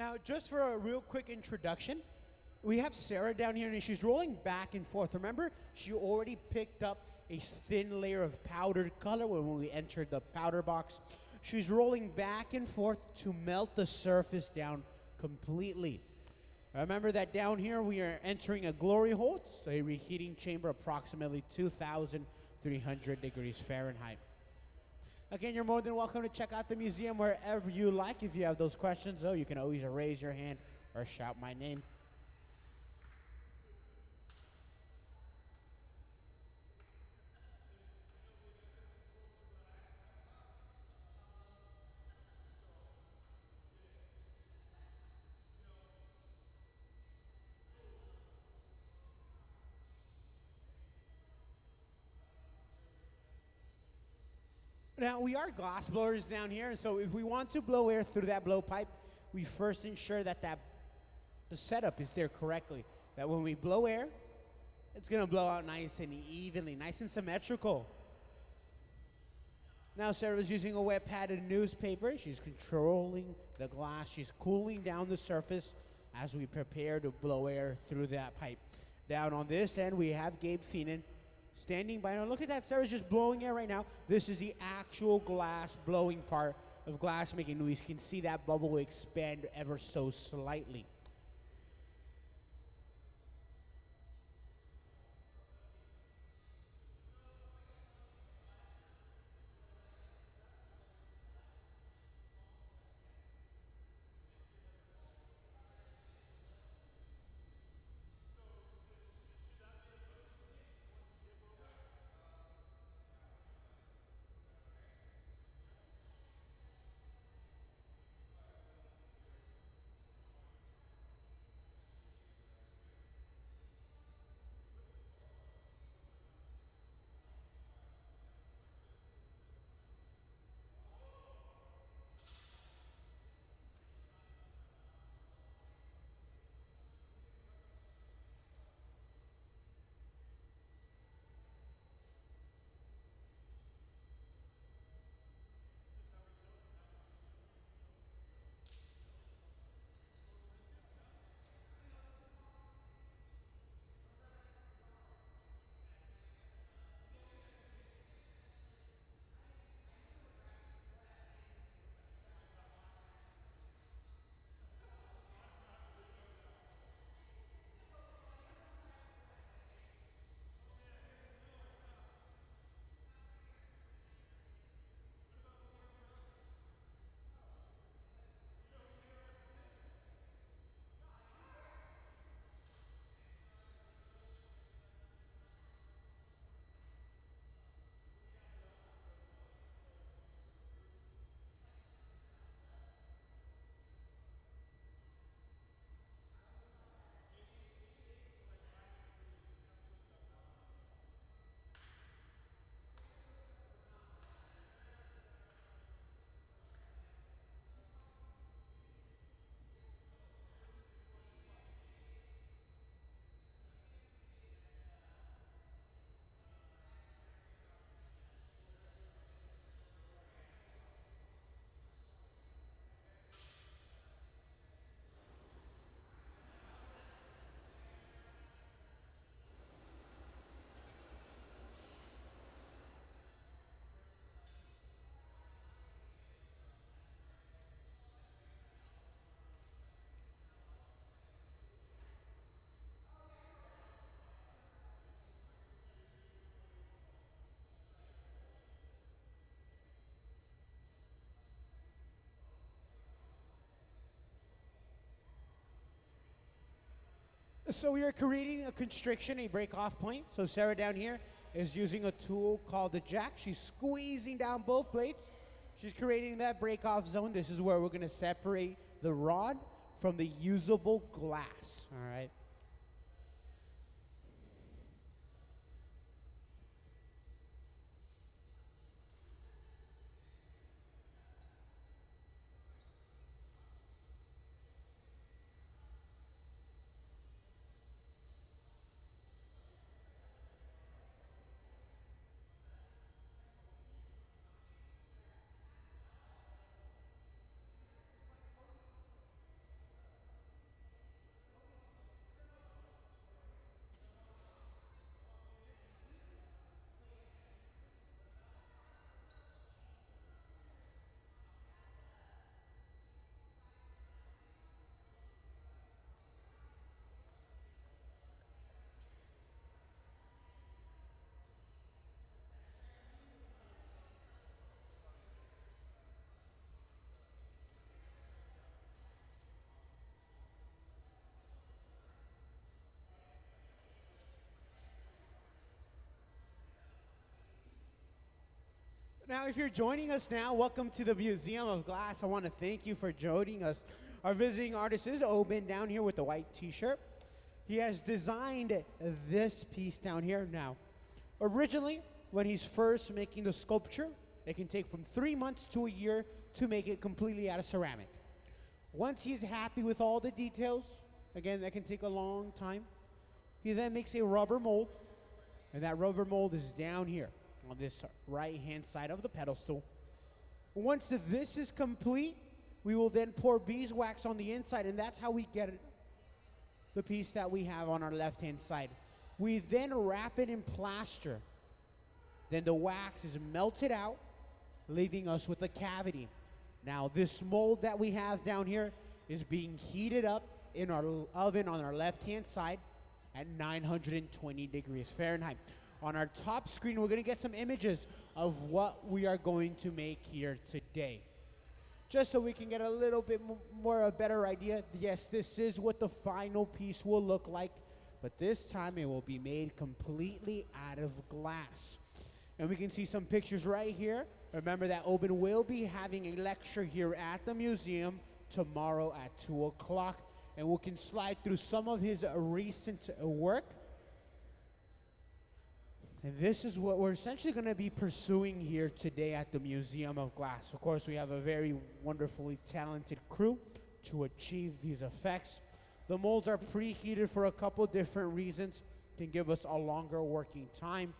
Now, just for a real quick introduction, we have Sarah down here, and she's rolling back and forth. Remember, she already picked up a thin layer of powdered color when we entered the powder box. She's rolling back and forth to melt the surface down completely. Remember that down here we are entering a glory hole, it's a reheating chamber approximately 2,300 degrees Fahrenheit. Again, you're more than welcome to check out the museum wherever you like. If you have those questions, though, you can always raise your hand or shout my name. Now, we are glass blowers down here, and so if we want to blow air through that blowpipe, we first ensure that the setup is there correctly. That when we blow air, it's going to blow out nice and evenly, nice and symmetrical. Now Sarah's using a wet padded newspaper. She's controlling the glass. She's cooling down the surface as we prepare to blow air through that pipe. Down on this end, we have Gabe Feenan standing by. Now look at that, Sarah's just blowing air right now. This is the actual glass blowing part of glass making noise. You can see that bubble expand ever so slightly. So we are creating a constriction, a break-off point. So Sarah down here is using a tool called the jack. She's squeezing down both plates. She's creating that break-off zone. This is where we're going to separate the rod from the usable glass, all right? Now, if you're joining us now, welcome to the Museum of Glass. I want to thank you for joining us. Our visiting artist is Oben down here with the white t-shirt. He has designed this piece down here. Now, originally, when he's first making the sculpture, it can take from 3 months to a year to make it completely out of ceramic. Once he's happy with all the details, again, that can take a long time, he then makes a rubber mold, and that rubber mold is down here on this right-hand side of the pedestal. Once this is complete, we will then pour beeswax on the inside, and that's how we get it, the piece that we have on our left-hand side. We then wrap it in plaster. Then the wax is melted out, leaving us with a cavity. Now, this mold that we have down here is being heated up in our oven on our left-hand side at 920 degrees Fahrenheit. On our top screen, we're gonna get some images of what we are going to make here today. Just so we can get a little bit more, a better idea, yes, this is what the final piece will look like, but this time it will be made completely out of glass. And we can see some pictures right here. Remember that Oben will be having a lecture here at the museum tomorrow at 2 o'clock, and we can slide through some of his recent work. And this is what we're essentially going to be pursuing here today at the Museum of Glass. Of course, we have a very wonderfully talented crew to achieve these effects. The molds are preheated for a couple different reasons, can give us a longer working time.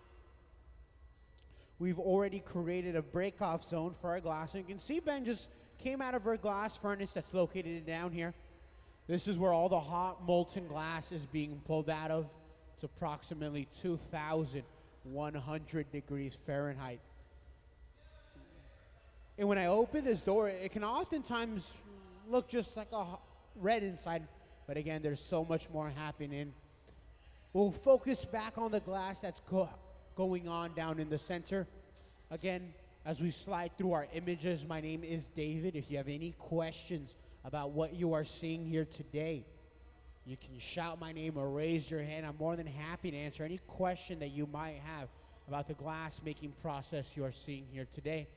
We've already created a break-off zone for our glass. And you can see Ben just came out of our glass furnace that's located down here. This is where all the hot molten glass is being pulled out of. It's approximately 2,100 degrees Fahrenheit. And when I open this door, it can oftentimes look just like a red inside. But again, there's so much more happening. We'll focus back on the glass that's going on down in the center. Again, as we slide through our images, my name is David. If you have any questions about what you are seeing here today, you can shout my name or raise your hand. I'm more than happy to answer any question that you might have about the glass making process you are seeing here today.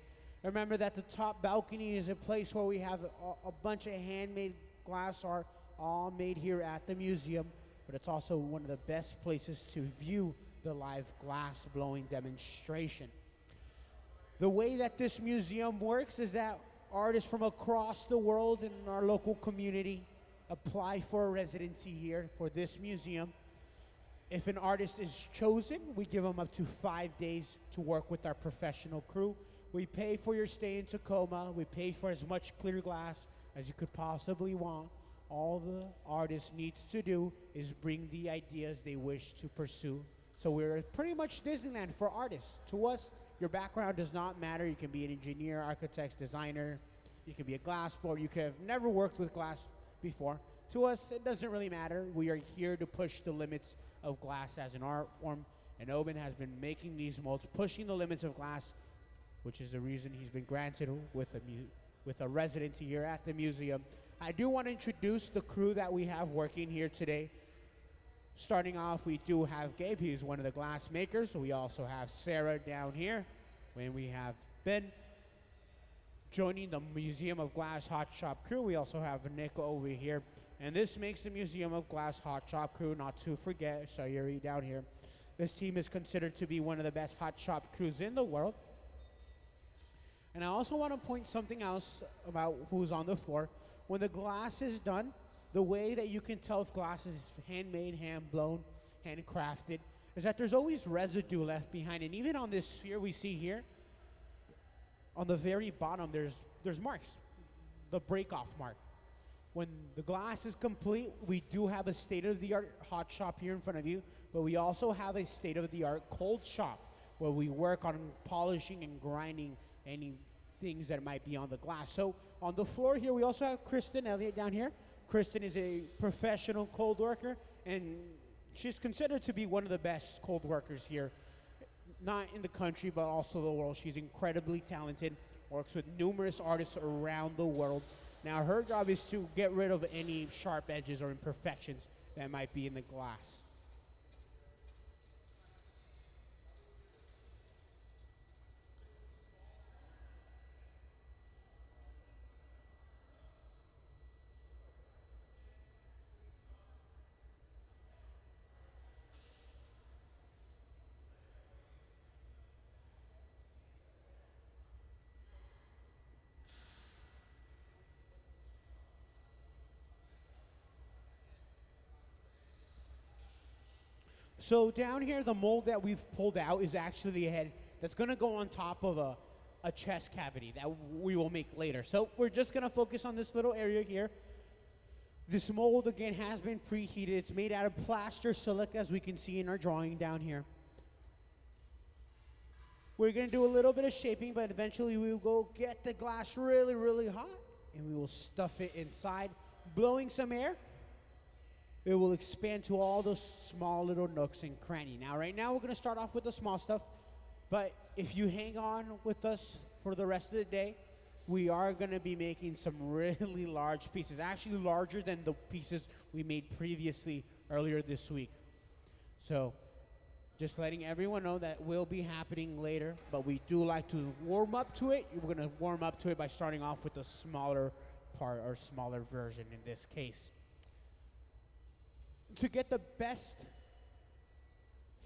Remember that the top balcony is a place where we have a bunch of handmade glass art all made here at the museum, but it's also one of the best places to view the live glass blowing demonstration. The way that this museum works is that artists from across the world in our local community apply for a residency here for this museum. If an artist is chosen, we give them up to 5 days to work with our professional crew. We pay for your stay in Tacoma. We pay for as much clear glass as you could possibly want. All the artist needs to do is bring the ideas they wish to pursue. So we're pretty much Disneyland for artists. To us, your background does not matter. You can be an engineer, architect, designer. You can be a glass blower. You could have never worked with glass before. To us, it doesn't really matter. We are here to push the limits of glass as an art form. And Oben has been making these molds, pushing the limits of glass, which is the reason he's been granted with a residency here at the museum. I do want to introduce the crew that we have working here today. Starting off, we do have Gabe. He's one of the glass makers. We also have Sarah down here. When we have Ben joining the Museum of Glass Hot Shop crew, we also have Nick over here. And this makes the Museum of Glass Hot Shop crew, not to forget, Sayuri down here. This team is considered to be one of the best hot shop crews in the world. And I also want to point something else about who's on the floor. When the glass is done, the way that you can tell if glass is handmade, hand-blown, handcrafted, is that there's always residue left behind. And even on this sphere we see here, on the very bottom, there's marks, the break-off mark. When the glass is complete, we do have a state-of-the-art hot shop here in front of you, but we also have a state-of-the-art cold shop where we work on polishing and grinding any things that might be on the glass. So on the floor here, we also have Kristen Elliott down here. Kristen is a professional cold worker, and she's considered to be one of the best cold workers here, not in the country, but also the world. She's incredibly talented, works with numerous artists around the world. Now, her job is to get rid of any sharp edges or imperfections that might be in the glass. So down here, the mold that we've pulled out is actually a head that's going to go on top of a chest cavity that we will make later. So we're just going to focus on this little area here. This mold, again, has been preheated. It's made out of plaster silica, as we can see in our drawing down here. We're going to do a little bit of shaping, but eventually we will go get the glass really, really hot, and we will stuff it inside, blowing some air. It will expand to all those small little nooks and crannies. Now, right now, we're going to start off with the small stuff, but if you hang on with us for the rest of the day, we are going to be making some really large pieces, actually larger than the pieces we made previously earlier this week. So, just letting everyone know that will be happening later, but we do like to warm up to it. We're going to warm up to it by starting off with the smaller part, or smaller version in this case. To get the best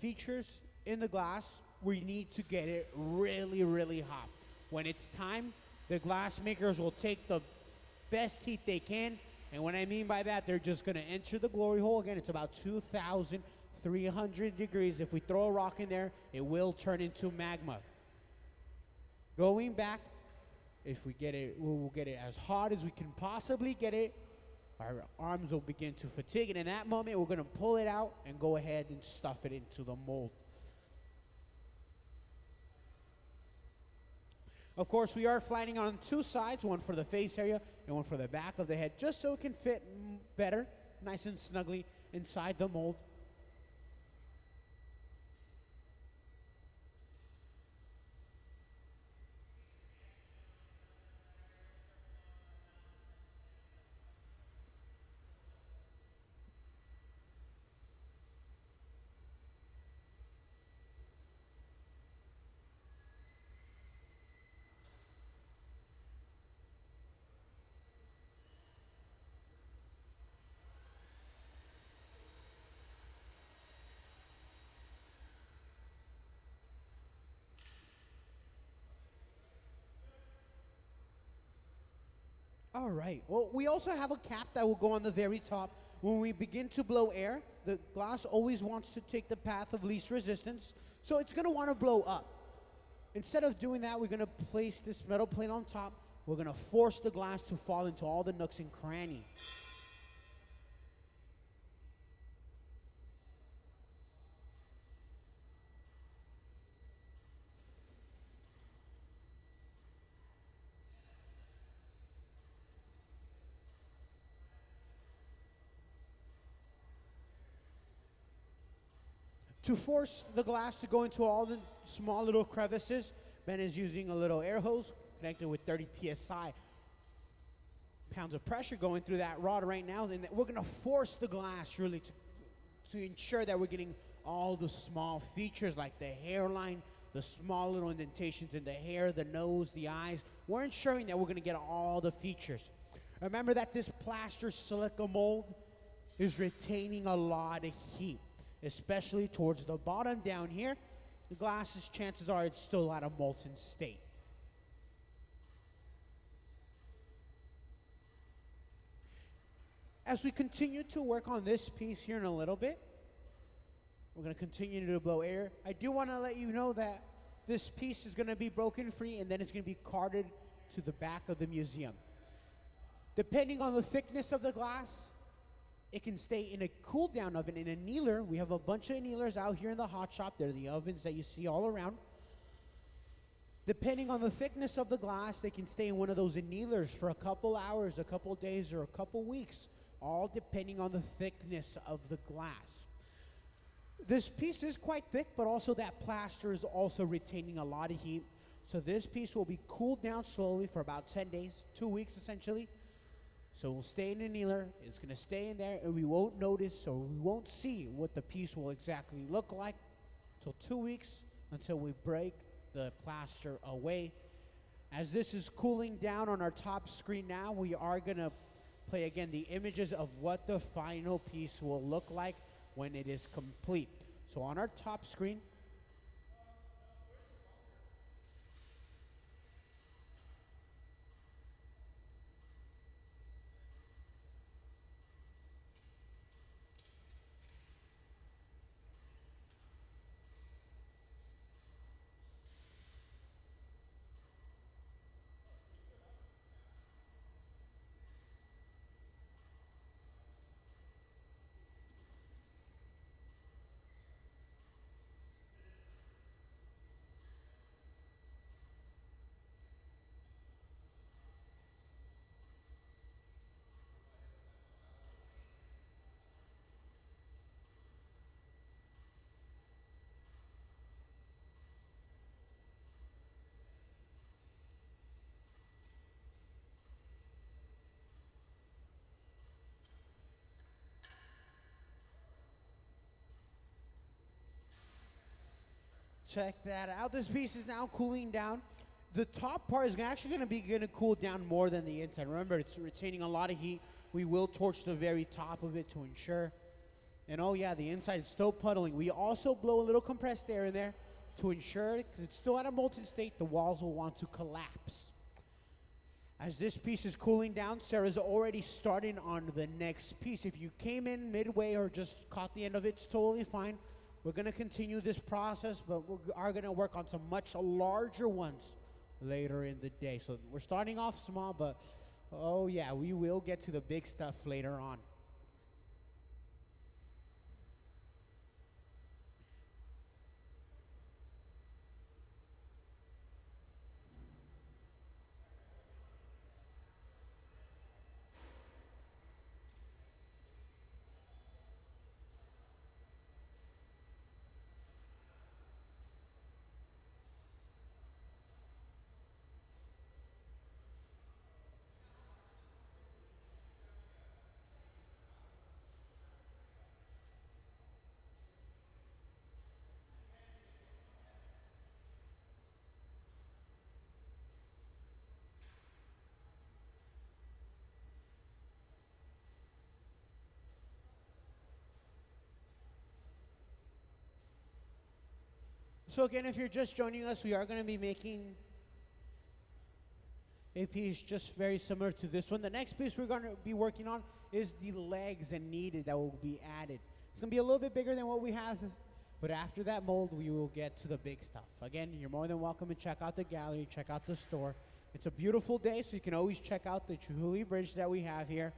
features in the glass, we need to get it really, really hot. When it's time, the glass makers will take the best heat they can, and what I mean by that, they're just going to enter the glory hole. Again, it's about 2,300 degrees. If we throw a rock in there, it will turn into magma. Going back, if we get it, we'll get it as hot as we can possibly get it. Our arms will begin to fatigue, and in that moment, we're going to pull it out and go ahead and stuff it into the mold. Of course, we are flattening on two sides, one for the face area and one for the back of the head, just so it can fit better, nice and snugly inside the mold. All right. Well, we also have a cap that will go on the very top. When we begin to blow air, the glass always wants to take the path of least resistance, so it's going to want to blow up. Instead of doing that, we're going to place this metal plate on top. We're going to force the glass to fall into all the nooks and crannies. To force the glass to go into all the small little crevices, Ben is using a little air hose connected with 30 psi pounds of pressure going through that rod right now, and we're going to force the glass really to ensure that we're getting all the small features like the hairline, the small little indentations in the hair, the nose, the eyes. We're ensuring that we're going to get all the features. Remember that this plaster silica mold is retaining a lot of heat, especially towards the bottom down here. The glass's chances are it's still at a molten state. As we continue to work on this piece here in a little bit, we're going to continue to blow air. I do want to let you know that this piece is going to be broken free, and then it's going to be carted to the back of the museum. Depending on the thickness of the glass, it can stay in a cool down oven. In a annealer, we have a bunch of annealers out here in the hot shop. They're the ovens that you see all around. Depending on the thickness of the glass, they can stay in one of those annealers for a couple hours, a couple days, or a couple weeks, all depending on the thickness of the glass. This piece is quite thick, but also that plaster is also retaining a lot of heat. So this piece will be cooled down slowly for about 10 days, 2 weeks essentially. So we'll stay in an annealer, it's going to stay in there, and we won't notice, or we won't see what the piece will exactly look like until 2 weeks, until we break the plaster away. As this is cooling down on our top screen now, we are going to play again the images of what the final piece will look like when it is complete. So on our top screen, Check that out. This piece is now cooling down. The top part is actually going to cool down more than the inside. Remember, it's retaining a lot of heat. We will torch the very top of it to ensure. And oh yeah, the inside is still puddling. We also blow a little compressed air in there to ensure, because it's still at a molten state, the walls will want to collapse. As this piece is cooling down, Sarah's already starting on the next piece. If you came in midway or just caught the end of it, it's totally fine. We're going to continue this process, but we are going to work on some much larger ones later in the day. So we're starting off small, but oh yeah, we will get to the big stuff later on. So again, if you're just joining us, we are going to be making a piece just very similar to this one. The next piece we're going to be working on is the legs and kneaded that will be added. It's going to be a little bit bigger than what we have, but after that mold, we will get to the big stuff. Again, you're more than welcome to check out the gallery, check out the store. It's a beautiful day, so you can always check out the Chihuly Bridge that we have here,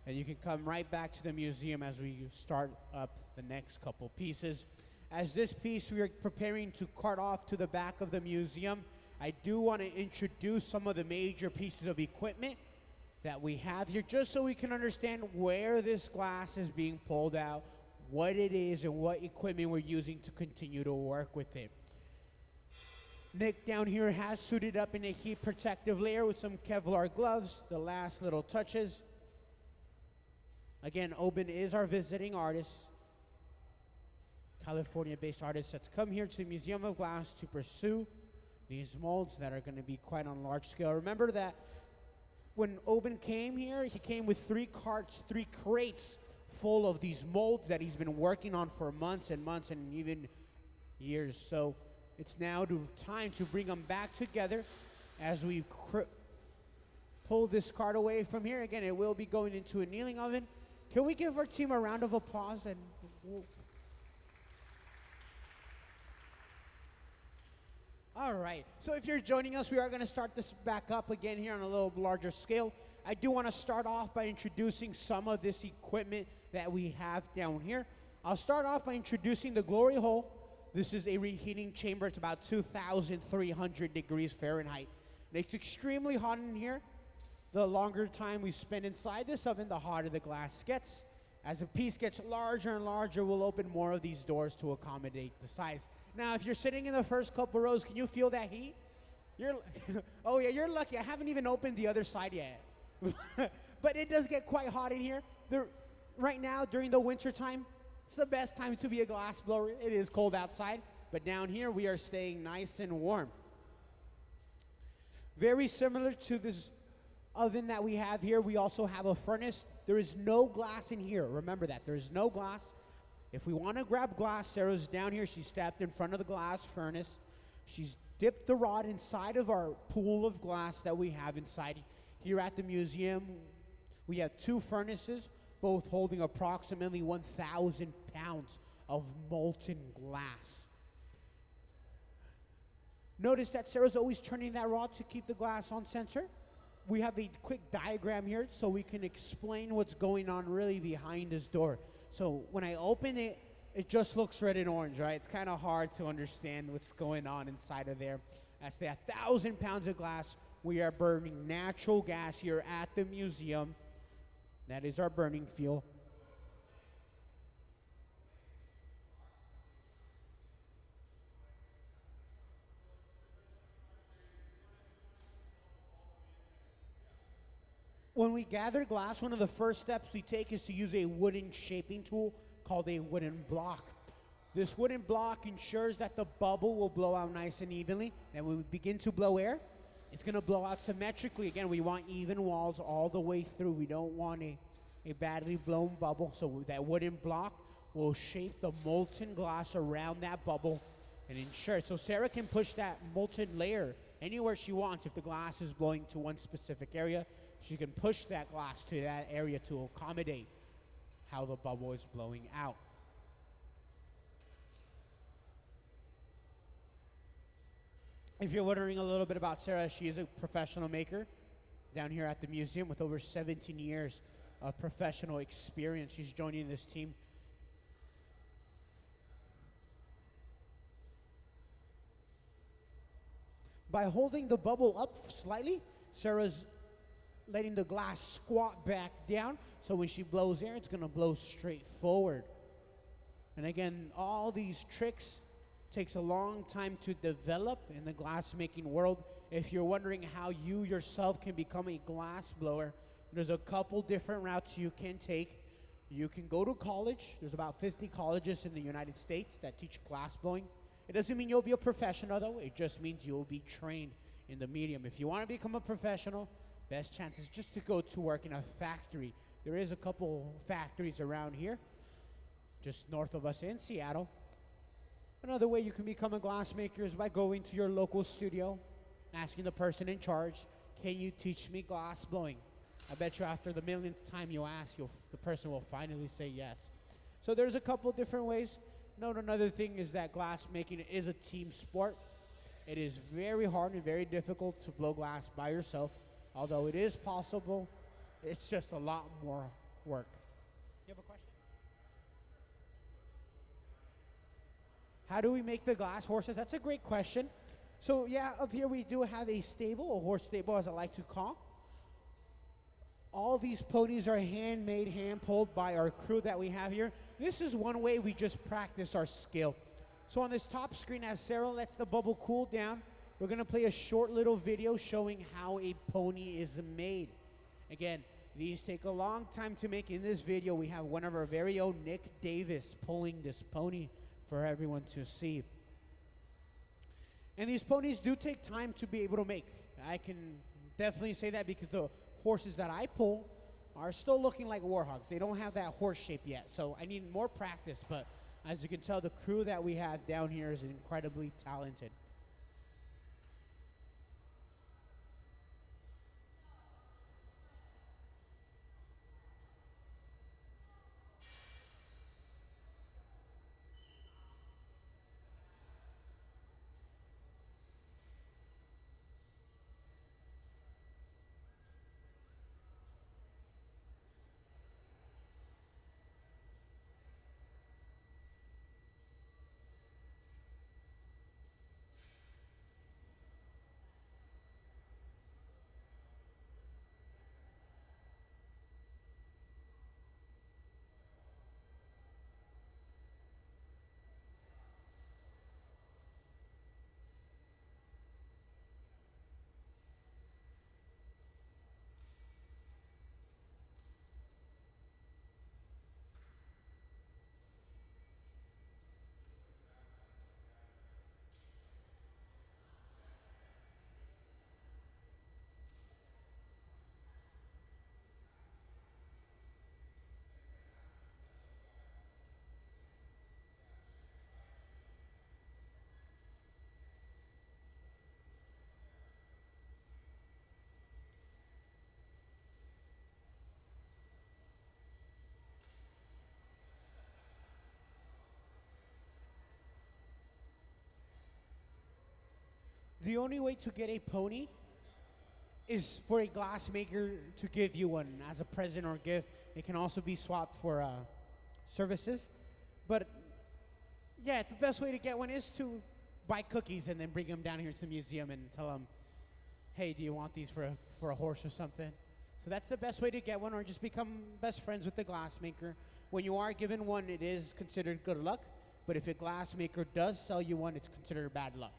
and you can come right back to the museum as we start up the next couple pieces. As this piece we are preparing to cart off to the back of the museum, I do want to introduce some of the major pieces of equipment that we have here, just so we can understand where this glass is being pulled out, what it is, and what equipment we're using to continue to work with it. Nick down here has suited up in a heat protective layer with some Kevlar gloves, the last little touches. Again, Oben is our visiting artist, California-based artist that's come here to the Museum of Glass to pursue these molds that are going to be quite on large scale. Remember that when Oben came here, he came with 3 crates full of these molds that he's been working on for months and months and even years. So it's now time to bring them back together as we pull this cart away from here. Again, it will be going into a annealing oven. Can we give our team a round of applause? And all right, so if you're joining us, we are going to start this back up again here on a little larger scale. I do want to start off by introducing some of this equipment that we have down here. I'll start off by introducing the glory hole. This is a reheating chamber. It's about 2,300 degrees Fahrenheit. And it's extremely hot in here. The longer time we spend inside this oven, the hotter the glass gets. As a piece gets larger and larger, we'll open more of these doors to accommodate the size. Now, if you're sitting in the first couple rows, can you feel that heat? Oh yeah, you're lucky. I haven't even opened the other side yet. But it does get quite hot in here. Right now, during the winter time, it's the best time to be a glass blower. It is cold outside, but down here we are staying nice and warm. Very similar to this oven that we have here, we also have a furnace. There is no glass in here. Remember that. There is no glass. If we want to grab glass, Sarah's down here. She's stepped in front of the glass furnace. She's dipped the rod inside of our pool of glass that we have inside here at the museum. We have 2 furnaces, both holding approximately 1,000 pounds of molten glass. Notice that Sarah's always turning that rod to keep the glass on center. We have a quick diagram here so we can explain what's going on really behind this door. So when I open it, it just looks red and orange, right? It's kind of hard to understand what's going on inside of there. As the 1,000 pounds of glass, we are burning natural gas here at the museum. That is our burning fuel. When we gather glass, one of the first steps we take is to use a wooden shaping tool called a wooden block. This wooden block ensures that the bubble will blow out nice and evenly. And when we begin to blow air, it's going to blow out symmetrically. Again, we want even walls all the way through. We don't want a badly blown bubble. So that wooden block will shape the molten glass around that bubble and ensure it. So Sarah can push that molten layer anywhere she wants. If the glass is blowing to one specific area, she can push that glass to that area to accommodate how the bubble is blowing out. If you're wondering a little bit about Sarah, she is a professional maker down here at the museum with over 17 years of professional experience. She's joining this team. By holding the bubble up slightly, Sarah's letting the glass squat back down, so when she blows air, it's going to blow straight forward. And again, all these tricks takes a long time to develop in the glass making world. If you're wondering how you yourself can become a glass blower, there's a couple different routes you can take. You can go to college. There's about 50 colleges in the United States that teach glass blowing. It doesn't mean you'll be a professional though, it just means you'll be trained in the medium. If you want to become a professional, best chance is just to go to work in a factory. There is a couple factories around here, just north of us in Seattle. Another way you can become a glass maker is by going to your local studio, asking the person in charge, can you teach me glass blowing? I bet you after the millionth time you ask, the person will finally say yes. So there's a couple different ways. Note another thing is that glass making is a team sport. It is very hard and very difficult to blow glass by yourself. Although it is possible, it's just a lot more work. You have a question? How do we make the glass horses? That's a great question. So yeah, up here we do have a stable, a horse stable as I like to call. All these ponies are handmade, hand-pulled by our crew that we have here. This is one way we just practice our skill. So on this top screen, as Sarah lets the bubble cool down, we're gonna play a short little video showing how a pony is made. Again, these take a long time to make. In this video, we have one of our very own Nick Davis pulling this pony for everyone to see. And these ponies do take time to be able to make. I can definitely say that because the horses that I pull are still looking like warhogs. They don't have that horse shape yet, so I need more practice, but as you can tell, the crew that we have down here is incredibly talented. The only way to get a pony is for a glass maker to give you one as a present or gift. It can also be swapped for services. But yeah, the best way to get one is to buy cookies and then bring them down here to the museum and tell them, hey, do you want these for a horse or something? So that's the best way to get one, or just become best friends with the glass maker. When you are given one, it is considered good luck. But if a glass maker does sell you one, it's considered bad luck.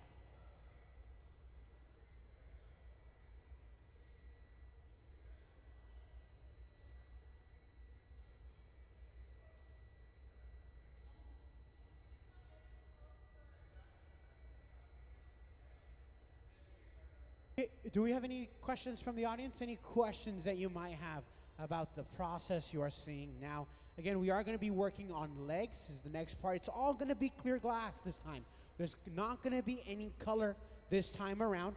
Do we have any questions from the audience? Any questions that you might have about the process you are seeing now? Again, we are going to be working on legs is the next part. It's all going to be clear glass this time. There's not going to be any color this time around.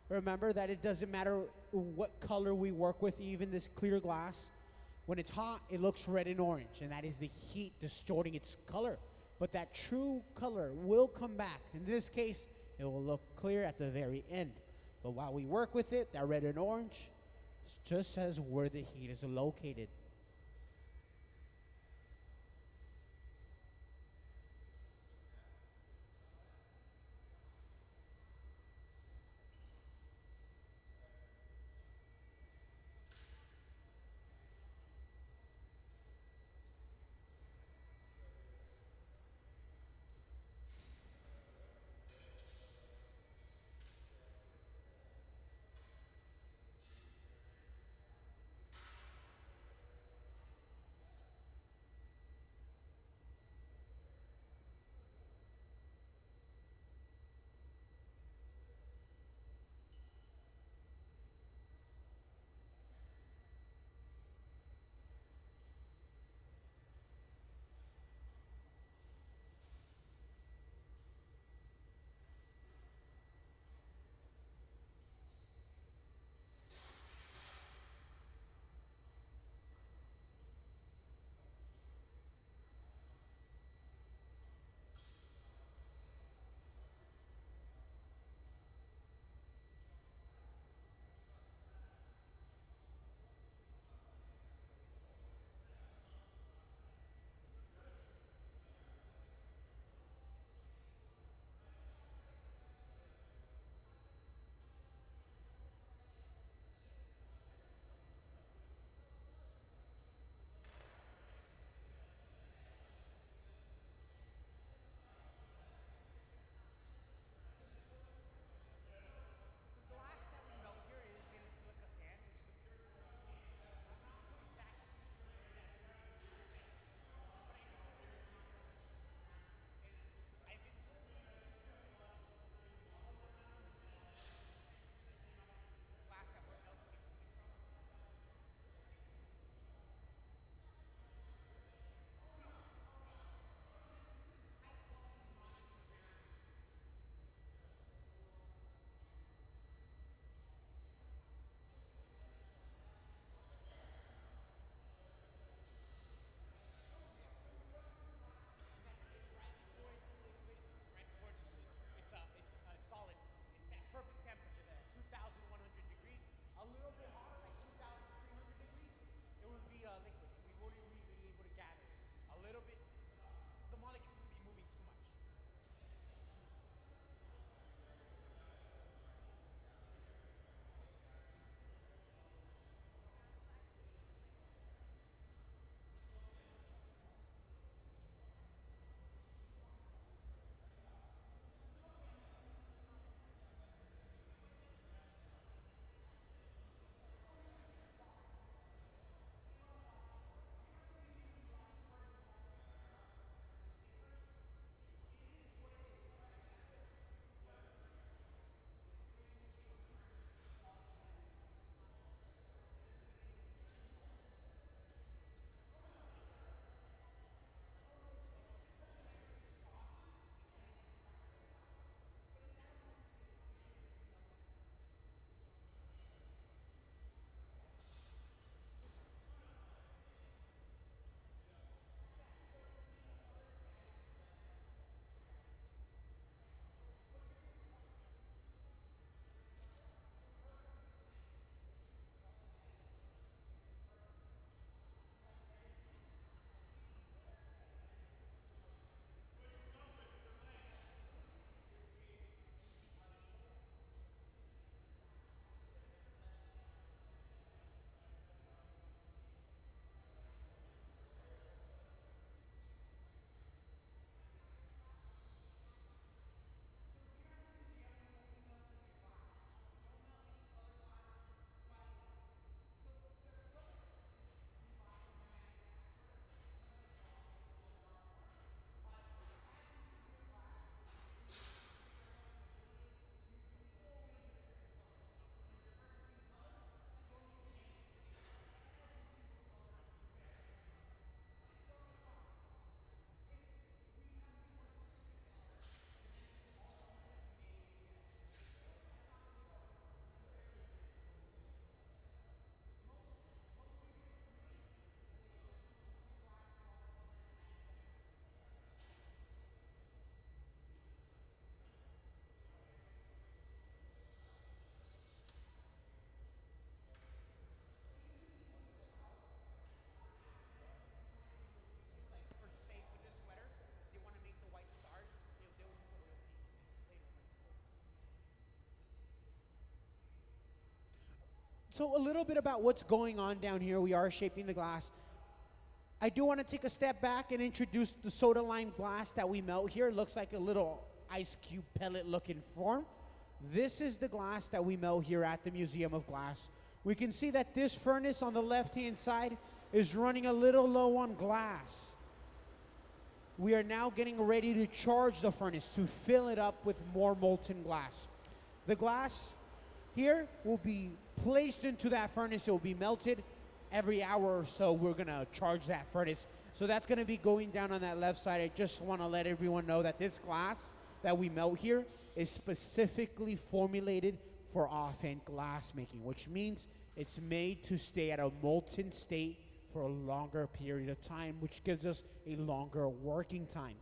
Remember that it doesn't matter what color we work with, even this clear glass. When it's hot, it looks red and orange, and that is the heat distorting its color. But that true color will come back. In this case, it will look clear at the very end. But while we work with it, that red and orange just says where the heat is located. So a little bit about what's going on down here. We are shaping the glass. I do want to take a step back and introduce the soda lime glass that we melt here. It looks like a little ice cube pellet looking form. This is the glass that we melt here at the Museum of Glass. We can see that this furnace on the left-hand side is running a little low on glass. We are now getting ready to charge the furnace to fill it up with more molten glass. The glass here will be placed into that furnace. It will be melted. Every hour or so, we're gonna charge that furnace. So that's gonna be going down on that left side. I just wanna let everyone know that this glass that we melt here is specifically formulated for offhand glass making, which means it's made to stay at a molten state for a longer period of time, which gives us a longer working time.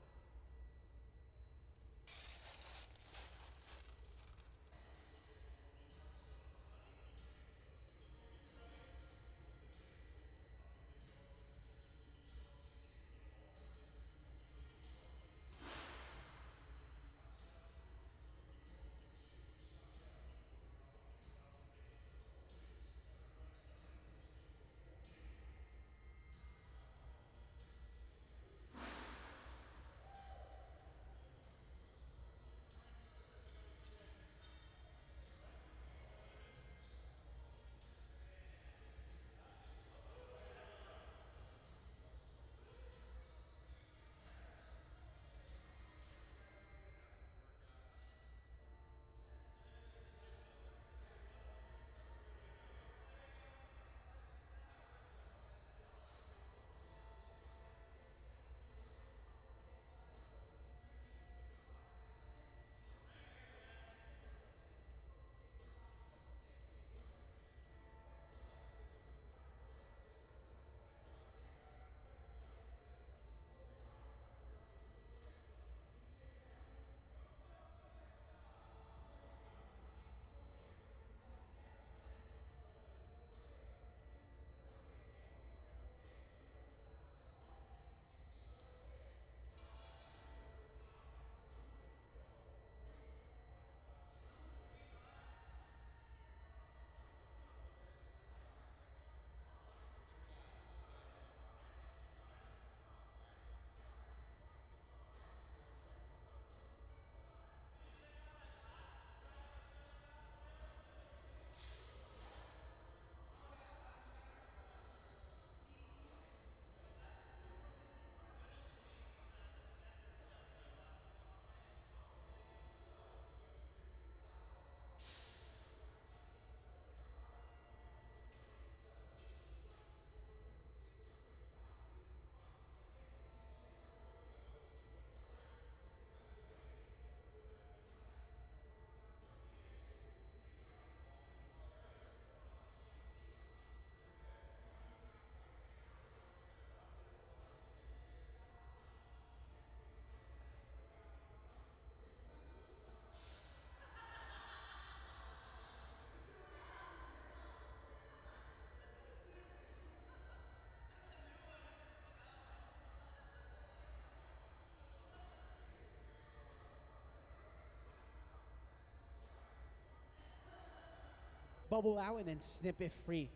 Bubble out and then snip it free.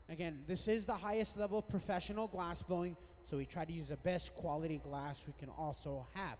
Again, this is the highest level of professional glass blowing, so we try to use the best quality glass we can also have.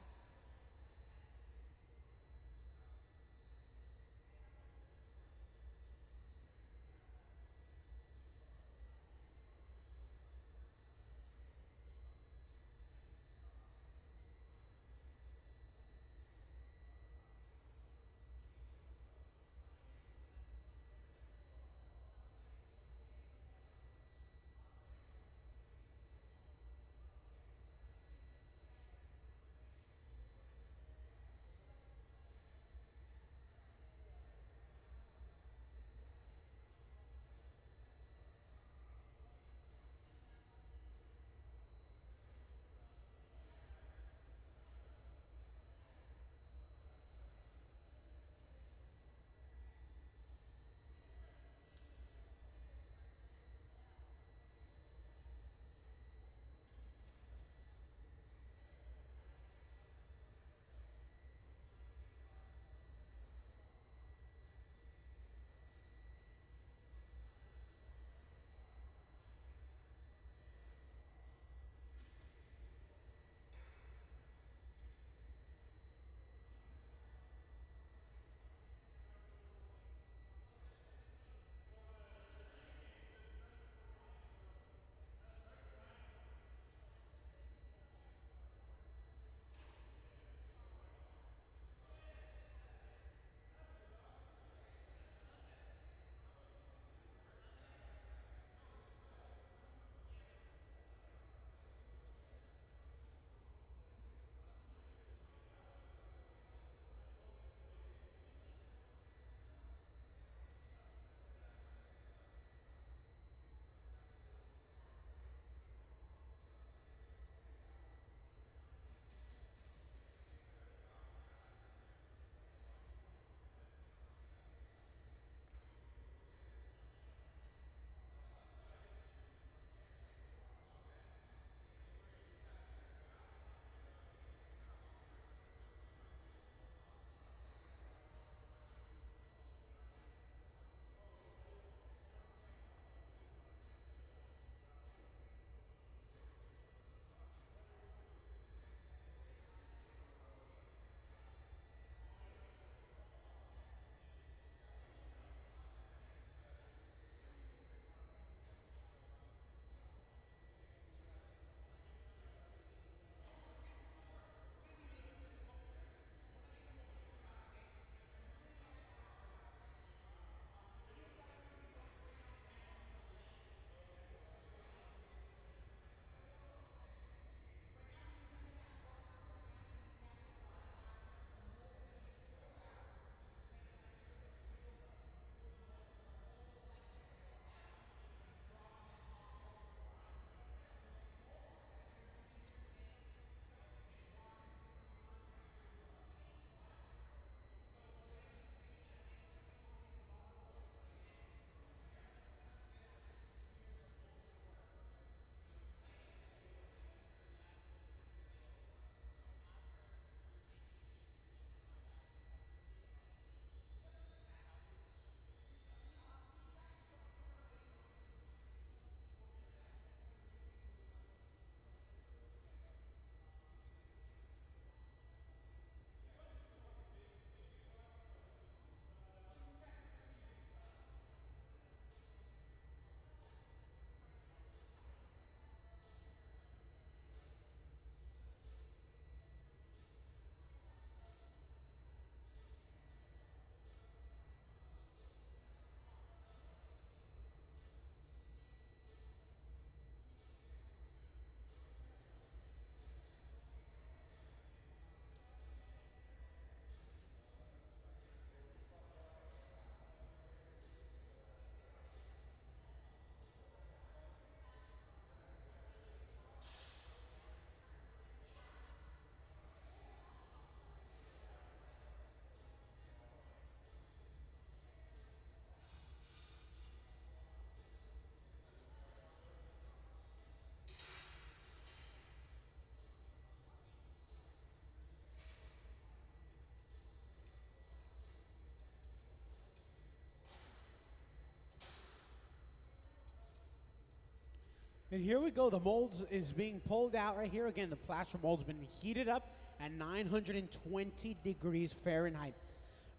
And here we go. The mold is being pulled out right here. Again, the plaster mold's been heated up at 920 degrees Fahrenheit.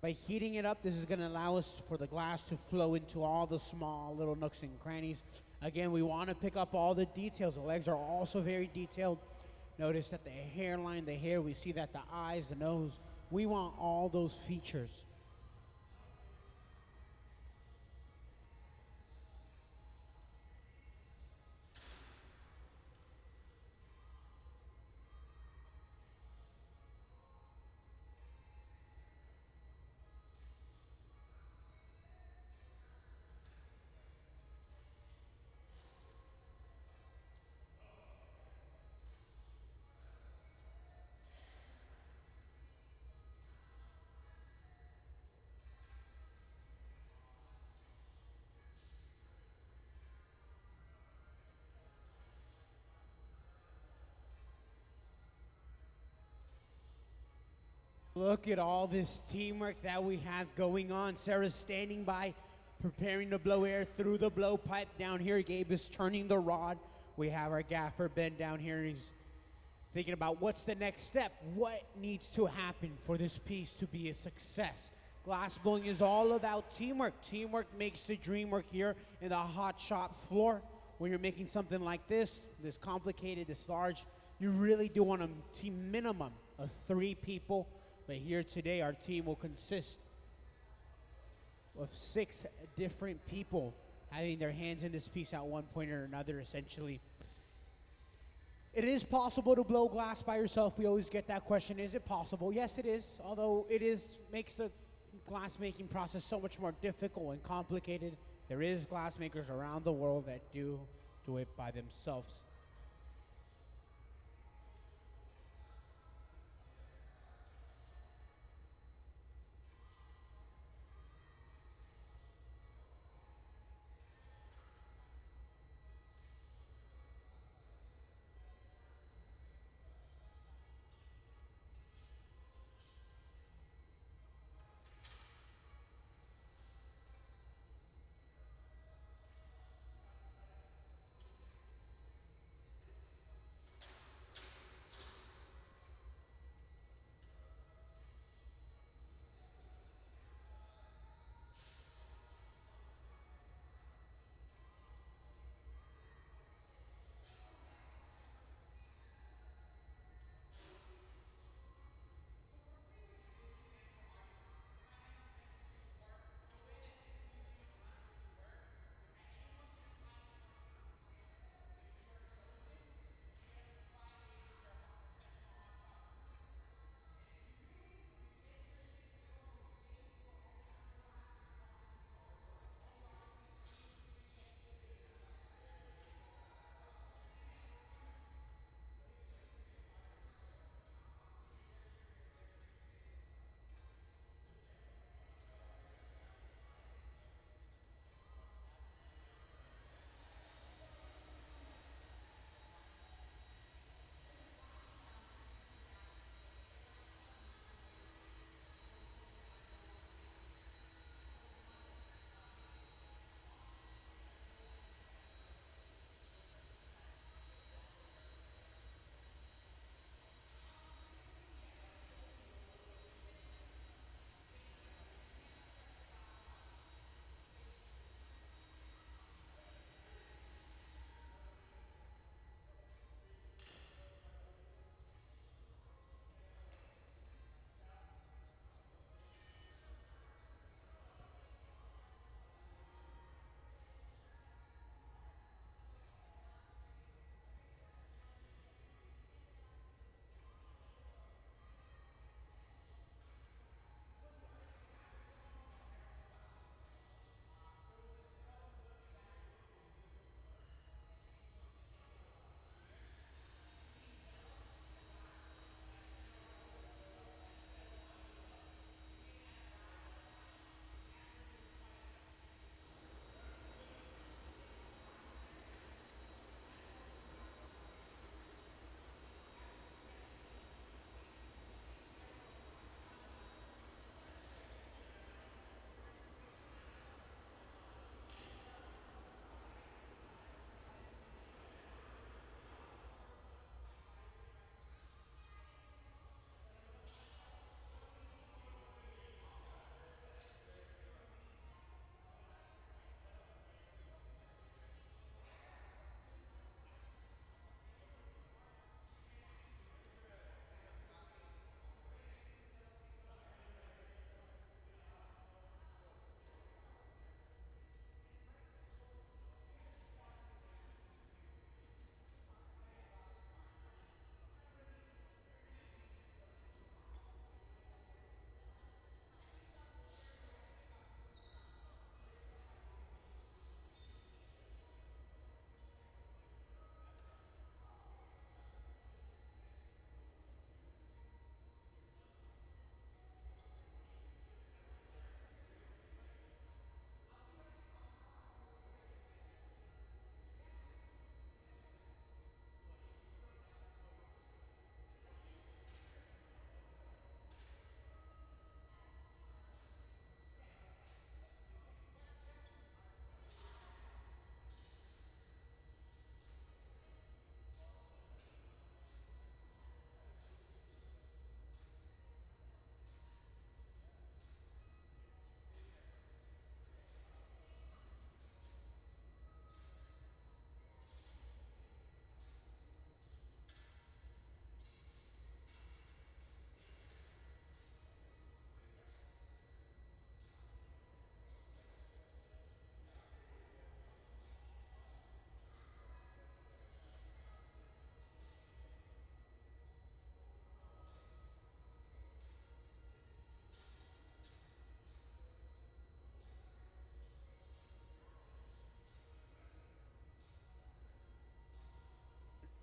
By heating it up, this is going to allow us for the glass to flow into all the small little nooks and crannies. Again, we want to pick up all the details. The legs are also very detailed. Notice that the hairline, the hair, we see that the eyes, the nose, we want all those features. Look at all this teamwork that we have going on. Sarah's standing by, preparing to blow air through the blowpipe. Down here, Gabe is turning the rod. We have our gaffer, Ben, down here, and he's thinking about what's the next step. What needs to happen for this piece to be a success? Glass blowing is all about teamwork. Teamwork makes the dream work here in the hot shop floor. When you're making something like this complicated, this large, you really do want a team minimum of 3 people. But here today, our team will consist of 6 different people having their hands in this piece at one point or another, essentially. It is possible to blow glass by yourself. We always get that question, is it possible? Yes, it is, although makes the glass making process so much more difficult and complicated. There is glass makers around the world that do it by themselves.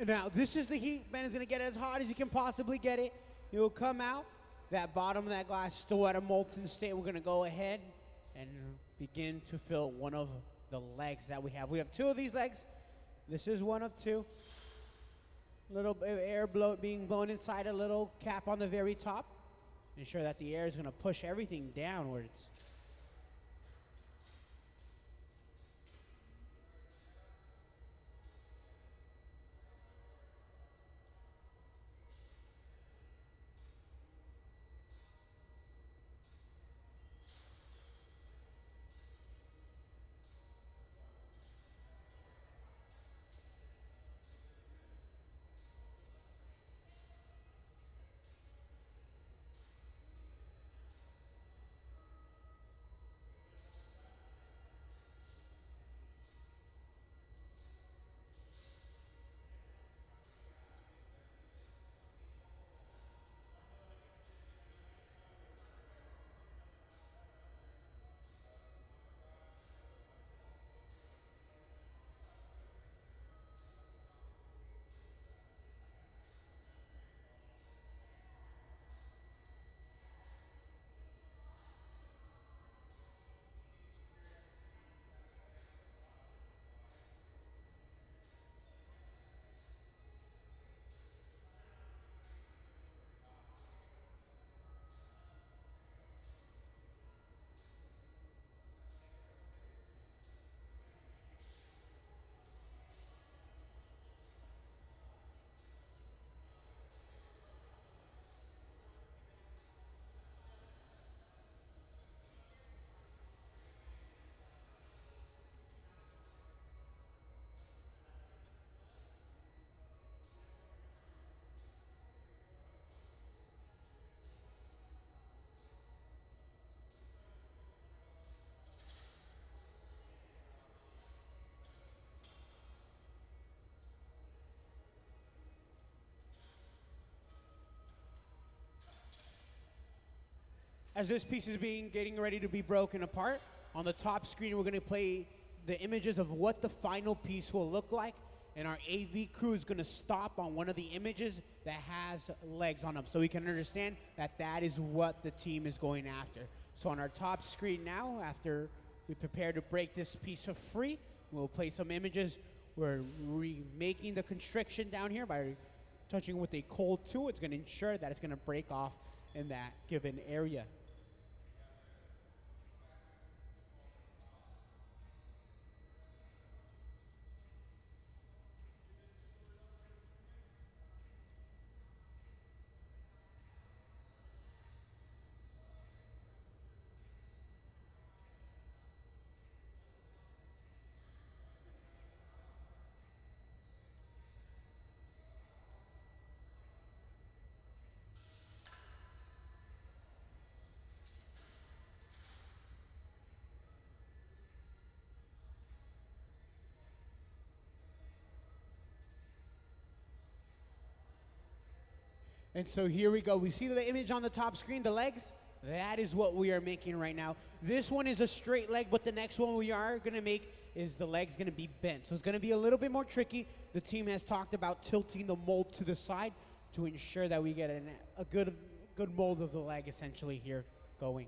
Now, this is the heat. Ben is going to get it as hot as he can possibly get it. He will come out. That bottom of that glass still at a molten state. We're going to go ahead and begin to fill one of the legs that we have. We have two of these legs. This is one of two. Little bit of air being blown inside a little cap on the very top. Ensure that the air is going to push everything downwards. As this piece is getting ready to be broken apart, on the top screen we're going to play the images of what the final piece will look like, and our AV crew is going to stop on one of the images that has legs on them, so we can understand that that is what the team is going after. So on our top screen now, after we prepare to break this piece of free, we'll play some images. We're remaking the constriction down here by touching with a cold tool. It's going to ensure that it's going to break off in that given area. And so here we go. We see the image on the top screen, the legs. That is what we are making right now. This one is a straight leg, but the next one we are going to make is the leg's going to be bent. So it's going to be a little bit more tricky. The team has talked about tilting the mold to the side to ensure that we get a good mold of the leg essentially here going.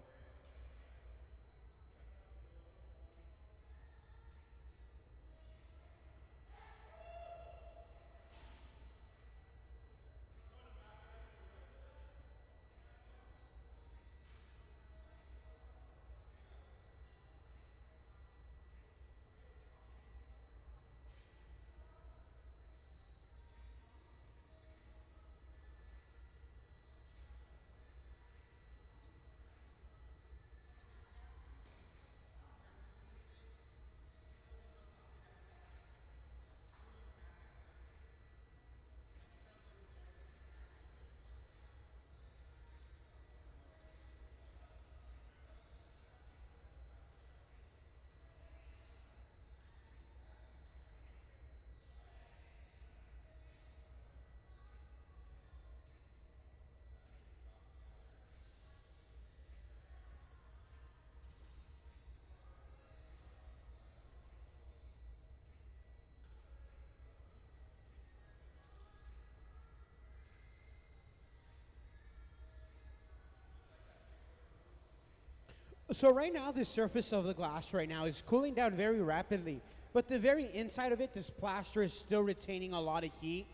So right now, the surface of the glass right now is cooling down very rapidly. But the very inside of it, this plaster is still retaining a lot of heat.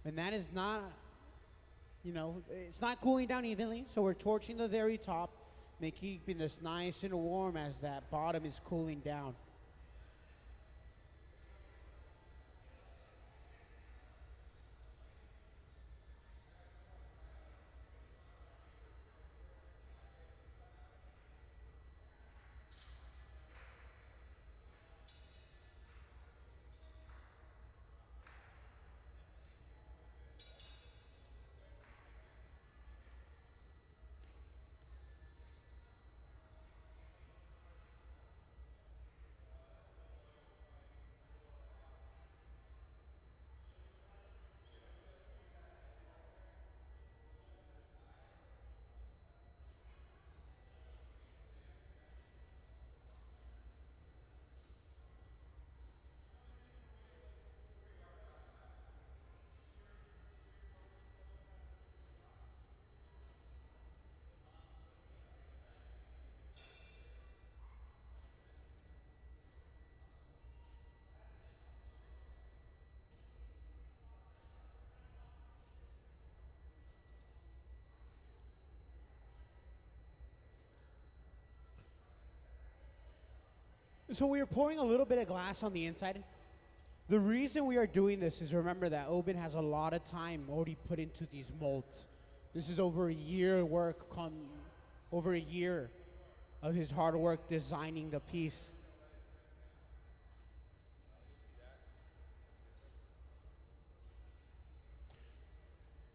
And that is not, it's not cooling down evenly. So we're torching the very top, keeping this nice and warm as that bottom is cooling down. So we are pouring a little bit of glass on the inside. The reason we are doing this is, remember that Oben has a lot of time already put into these molds. This is over a year work, over a year of his hard work designing the piece.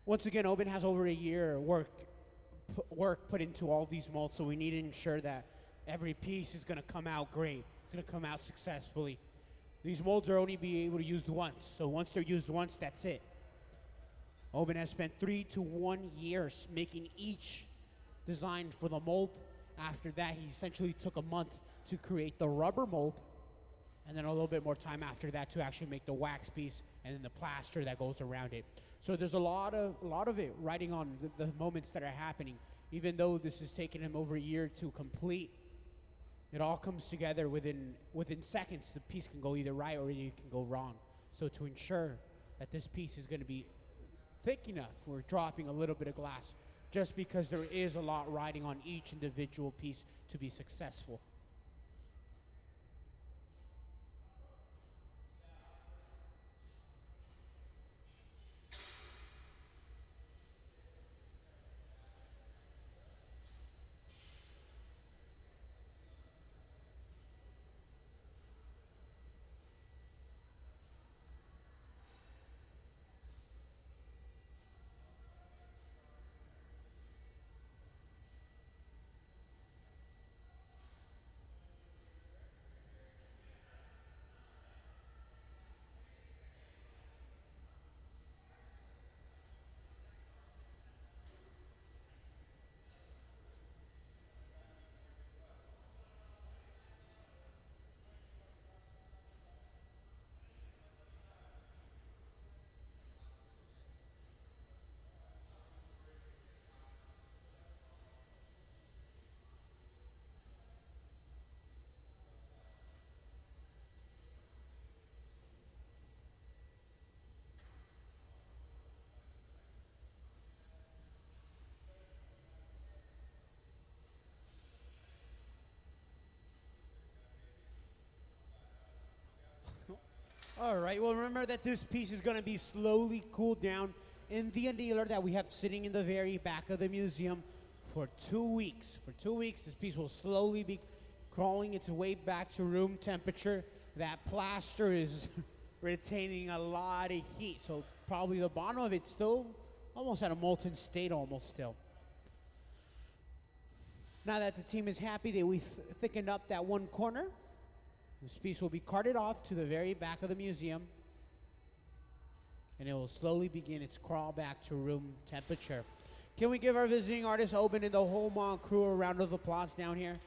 Once again, Oben has over a year work put into all these molds, so we need to ensure that every piece is going to come out great. It's going to come out successfully. These molds are only be able to be used once, so once they're used once, that's it. Oben has spent 3 to 1 years making each design for the mold. After that, he essentially took a month to create the rubber mold, and then a little bit more time after that to actually make the wax piece and then the plaster that goes around it. So there's a lot of it riding on the moments that are happening. Even though this has taken him over a year to complete, it all comes together within seconds. The piece can go either right or it can go wrong. So to ensure that this piece is going to be thick enough, we're dropping a little bit of glass just because there is a lot riding on each individual piece to be successful. All right, well, remember that this piece is going to be slowly cooled down in the annealer that we have sitting in the very back of the museum for 2 weeks. For 2 weeks, this piece will slowly be crawling its way back to room temperature. That plaster is retaining a lot of heat, so probably the bottom of it's still almost at a molten state almost still. Now that the team is happy that we thickened up that one corner, this piece will be carted off to the very back of the museum, and it will slowly begin its crawl back to room temperature. Can we give our visiting artist Oben and the whole Mon crew a round of applause down here?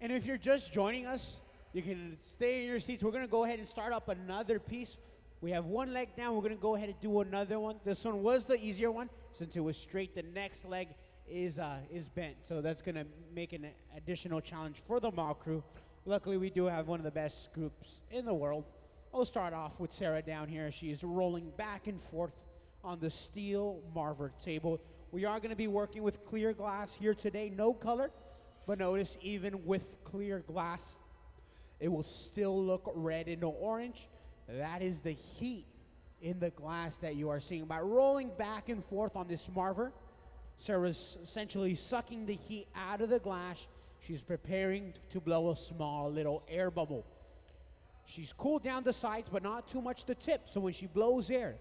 And if you're just joining us, You can stay in your seats. We're gonna go ahead and start up another piece. We have one leg down. We're gonna go ahead and do another one. This one was the easier one since it was straight. The next leg is bent, so that's gonna make an additional challenge for the mock crew. Luckily, we do have one of the best groups in the world. We'll start off with Sarah down here. She's rolling back and forth on the steel marver table. We are gonna be working with clear glass here today, no color, but notice even with clear glass, it will still look red and orange. That is the heat in the glass that you are seeing. By rolling back and forth on this marver, Sarah's essentially sucking the heat out of the glass. She's preparing to blow a small little air bubble. She's cooled down the sides, but not too much the tip. So when she blows air,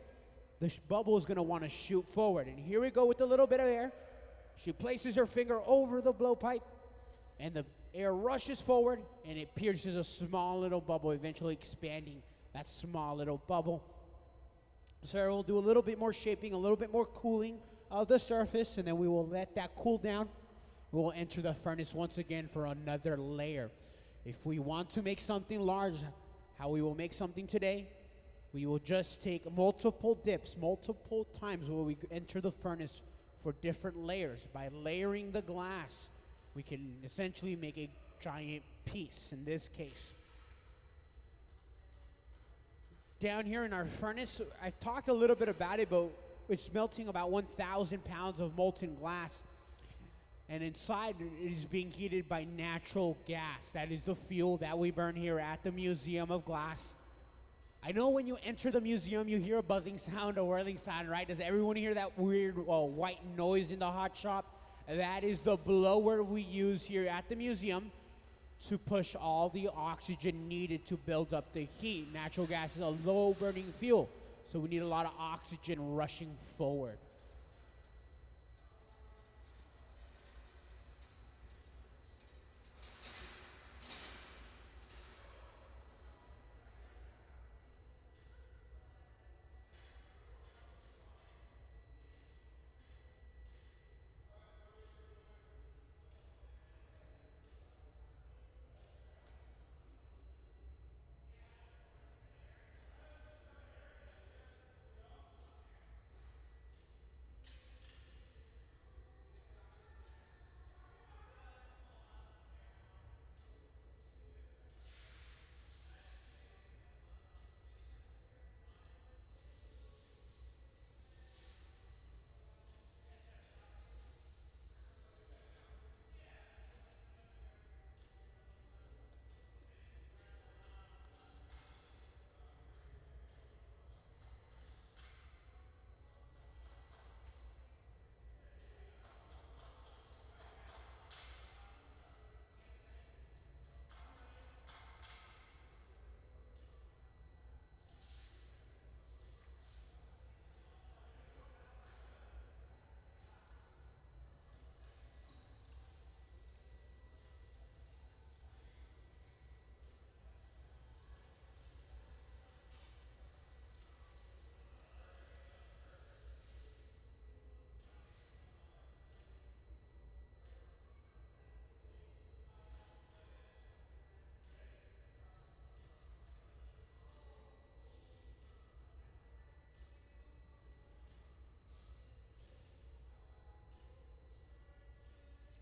the bubble is going to want to shoot forward. And here we go with a little bit of air. She places her finger over the blowpipe, and the air rushes forward, and it pierces a small little bubble, eventually expanding that small little bubble. Sarah will do a little bit more shaping, a little bit more cooling of the surface, and then we will let that cool down. We will enter the furnace once again for another layer. If we want to make something large, how we will make something today, we will just take multiple dips, multiple times where we enter the furnace for different layers. By layering the glass, we can essentially make a giant piece in this case. Down here in our furnace, I've talked a little bit about it, but it's melting about 1,000 pounds of molten glass. And inside it is being heated by natural gas. That is the fuel that we burn here at the Museum of Glass. I know when you enter the museum, you hear a buzzing sound, a whirling sound, right? Does everyone hear that weird white noise in the hot shop? That is the blower we use here at the museum to push all the oxygen needed to build up the heat. Natural gas is a low burning fuel, so we need a lot of oxygen rushing forward.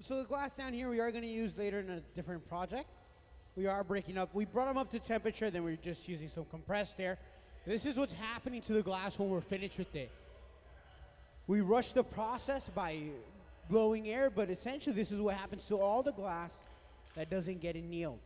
So the glass down here we are going to use later in a different project. We are breaking up. We brought them up to temperature, then we're just using some compressed air. This is what's happening to the glass when we're finished with it. We rush the process by blowing air, but essentially this is what happens to all the glass that doesn't get annealed.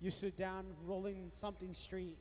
You sit down, rolling something straight.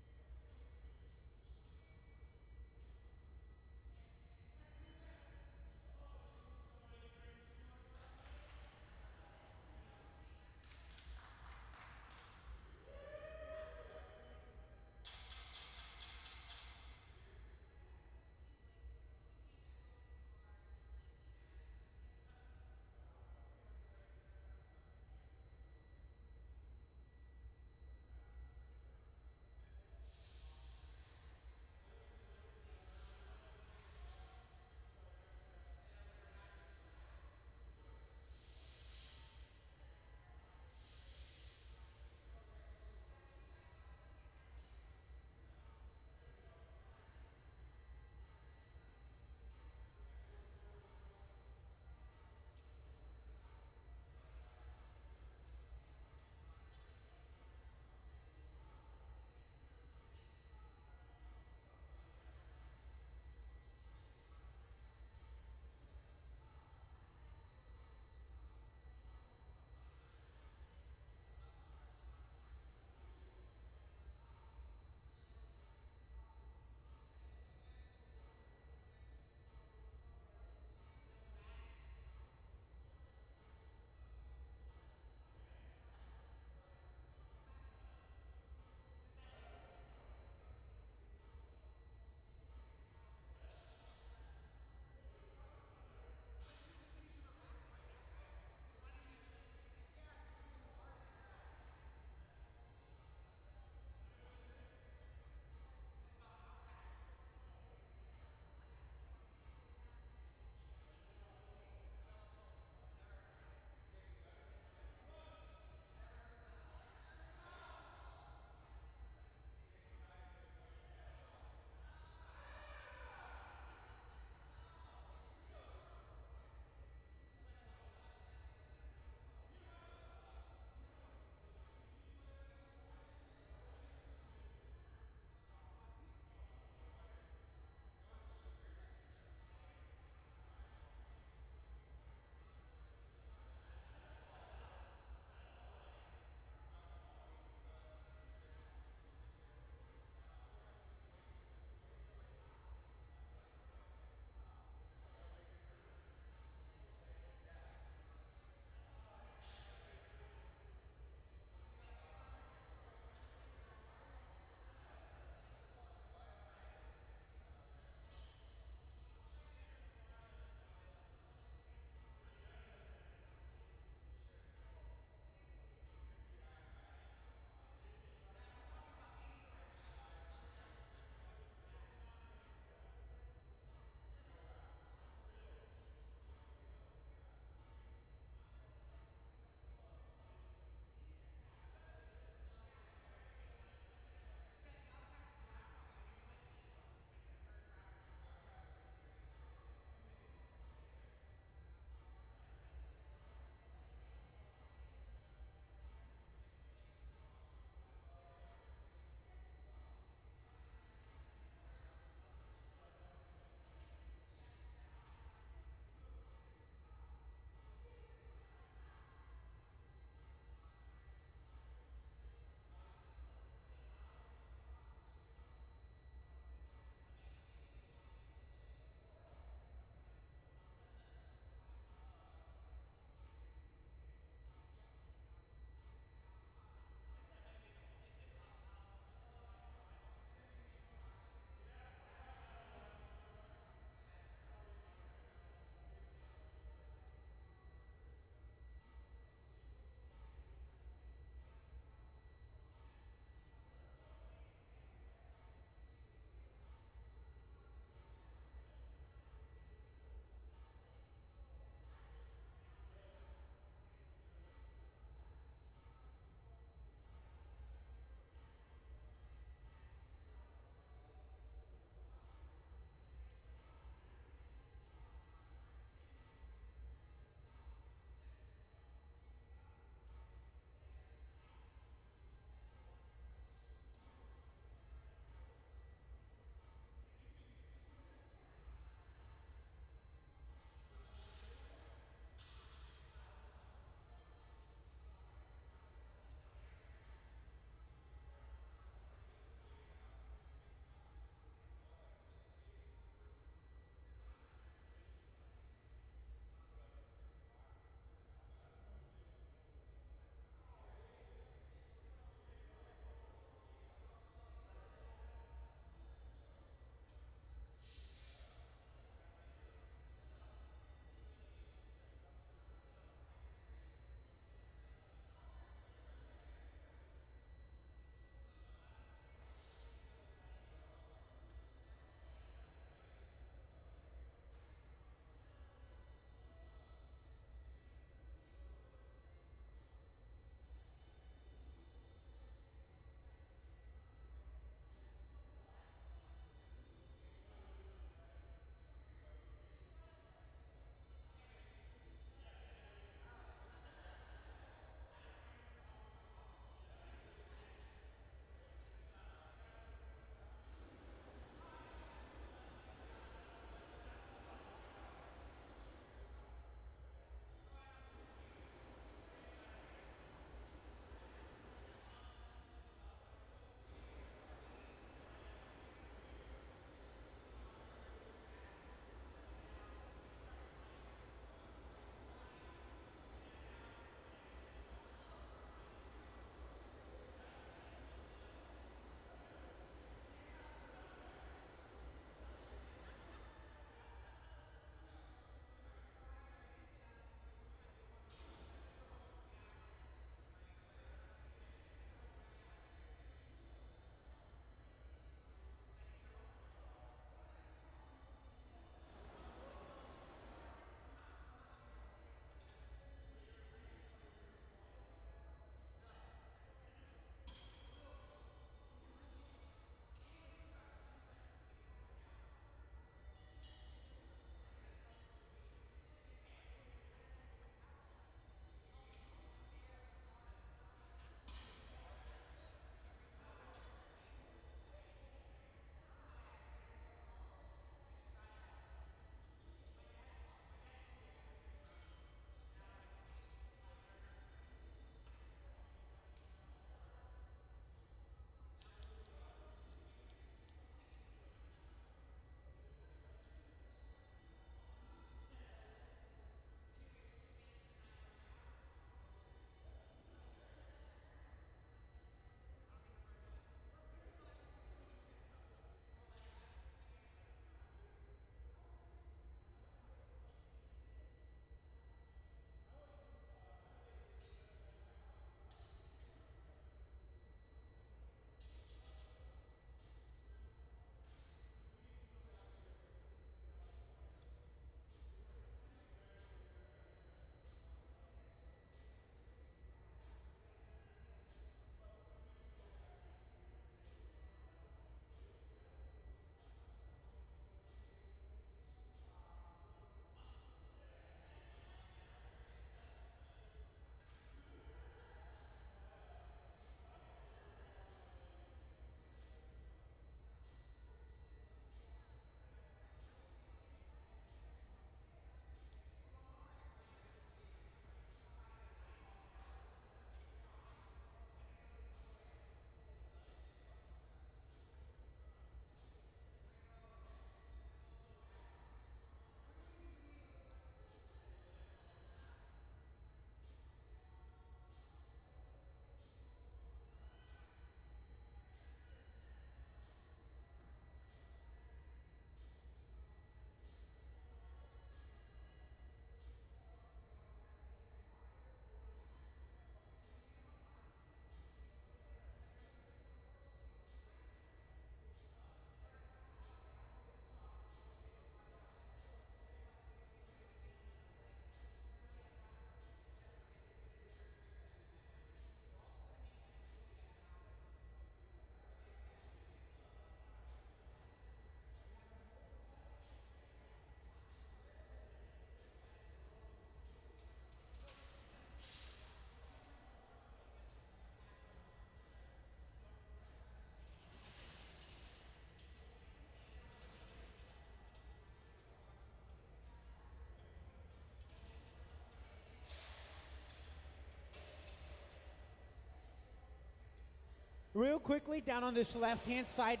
Real quickly, down on this left-hand side,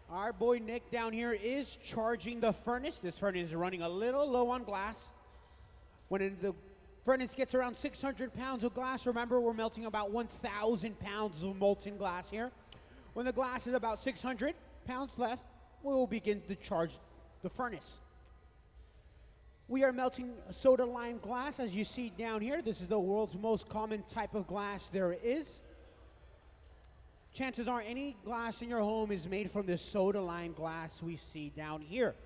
our boy Nick down here is charging the furnace. This furnace is running a little low on glass. When the furnace gets around 600 pounds of glass, remember we're melting about 1,000 pounds of molten glass here. When the glass is about 600 pounds left, we'll begin to charge the furnace. We are melting soda lime glass, as you see down here. This is the world's most common type of glass there is. Chances are any glass in your home is made from this soda lime glass we see down here.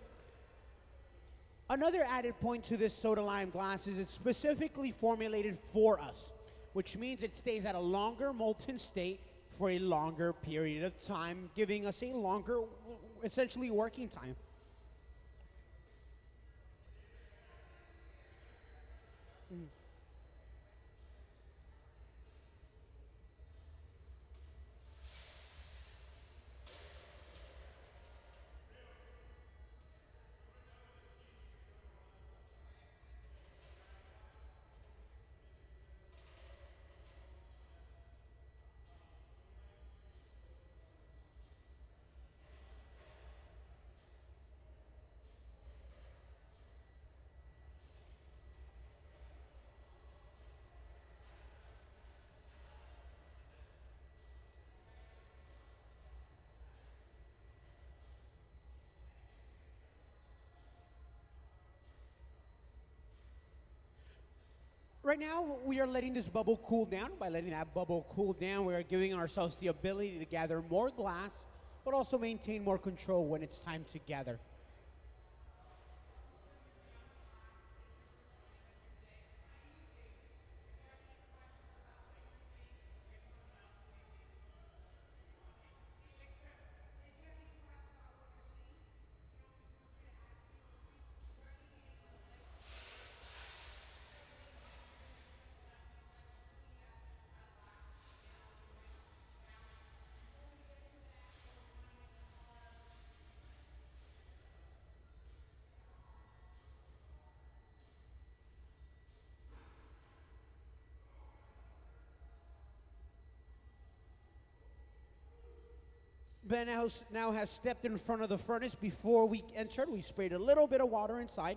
Another added point to this soda lime glass is it's specifically formulated for us, which means it stays at a longer molten state for a longer period of time, giving us a longer, essentially, working time. Right now, we are letting this bubble cool down. By letting that bubble cool down, we are giving ourselves the ability to gather more glass, but also maintain more control when it's time to gather. Ben now has stepped in front of the furnace. Before we entered, we sprayed a little bit of water inside,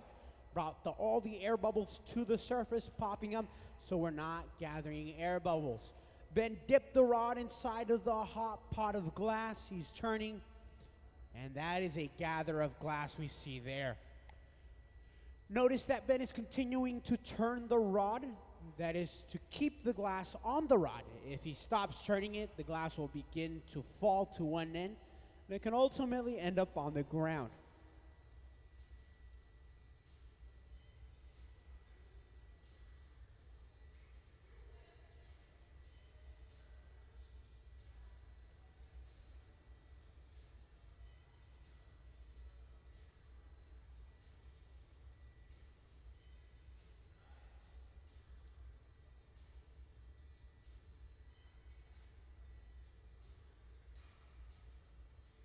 brought all the air bubbles to the surface, popping them so we're not gathering air bubbles. Ben dipped the rod inside of the hot pot of glass. He's turning, and that is a gather of glass we see there. Notice that Ben is continuing to turn the rod. That is to keep the glass on the rod. If he stops turning it, the glass will begin to fall to one end, and it can ultimately end up on the ground.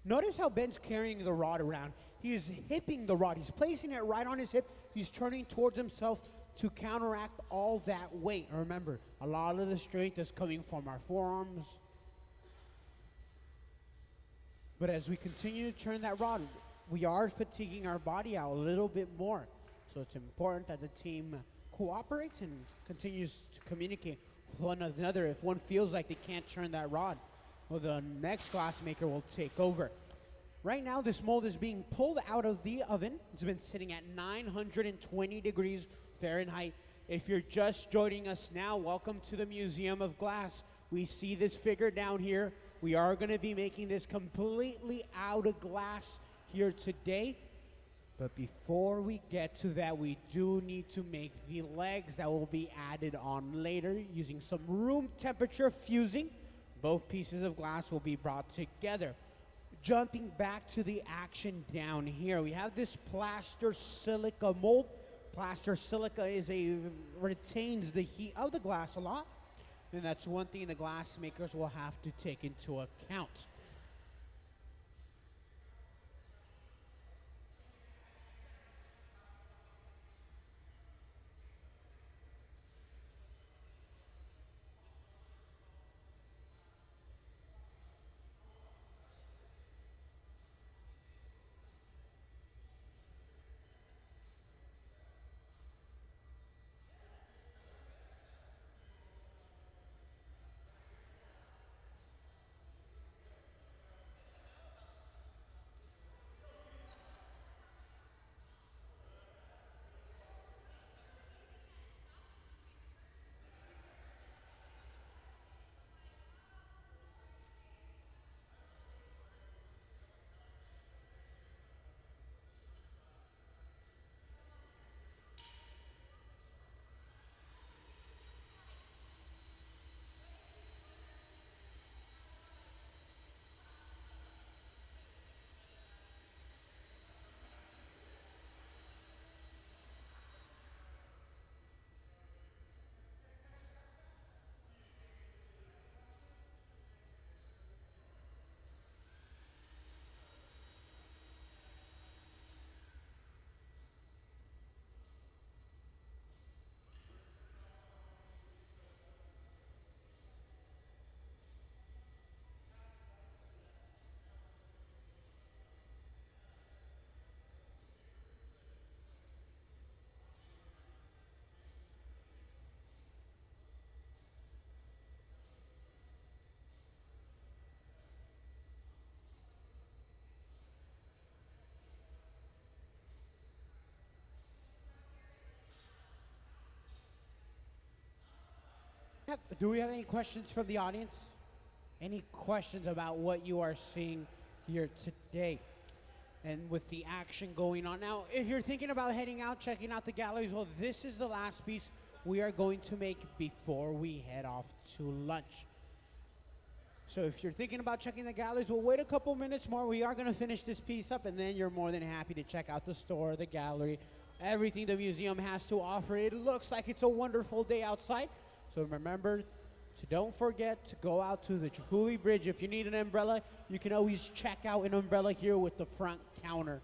Notice how Ben's carrying the rod around. He is hipping the rod. He's placing it right on his hip. He's turning towards himself to counteract all that weight. Remember, a lot of the strength is coming from our forearms. But as we continue to turn that rod, we are fatiguing our body out a little bit more. So it's important that the team cooperates and continues to communicate with one another. If one feels like they can't turn that rod, well, the next glass maker will take over. Right now, this mold is being pulled out of the oven. It's been sitting at 920 degrees Fahrenheit. If you're just joining us now, welcome to the Museum of Glass. We see this figure down here. We are going to be making this completely out of glass here today. But before we get to that, we do need to make the legs that will be added on later using some room temperature fusing. Both pieces of glass will be brought together. Jumping back to the action down here, we have this plaster silica mold. Plaster silica retains the heat of the glass a lot, and that's one thing the glass makers will have to take into account. Do we have any questions from the audience? Any questions about what you are seeing here today? And with the action going on. Now, if you're thinking about heading out, checking out the galleries, well, this is the last piece we are going to make before we head off to lunch. So if you're thinking about checking the galleries, we'll wait a couple minutes more. We are going to finish this piece up, and then you're more than happy to check out the store, the gallery, everything the museum has to offer. It looks like it's a wonderful day outside. So remember to don't forget to go out to the Chihuly Bridge. If you need an umbrella, you can always check out an umbrella here with the front counter.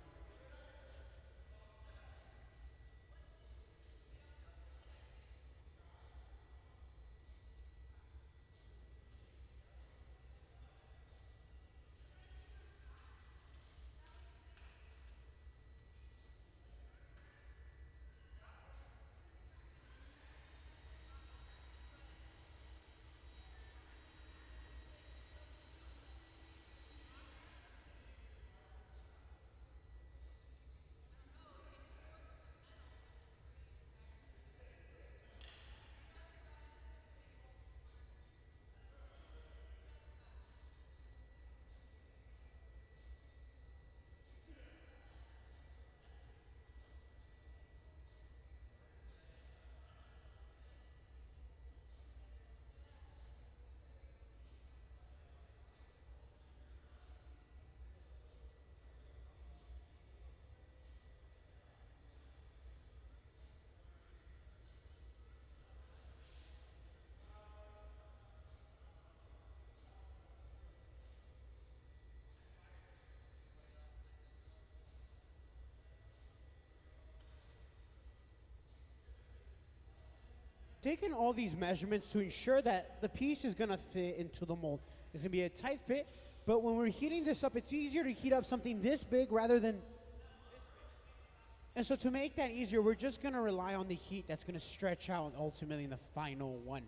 Taking all these measurements to ensure that the piece is going to fit into the mold. It's going to be a tight fit, but when we're heating this up, it's easier to heat up something this big rather than... And so to make that easier, we're just going to rely on the heat that's going to stretch out ultimately in the final one.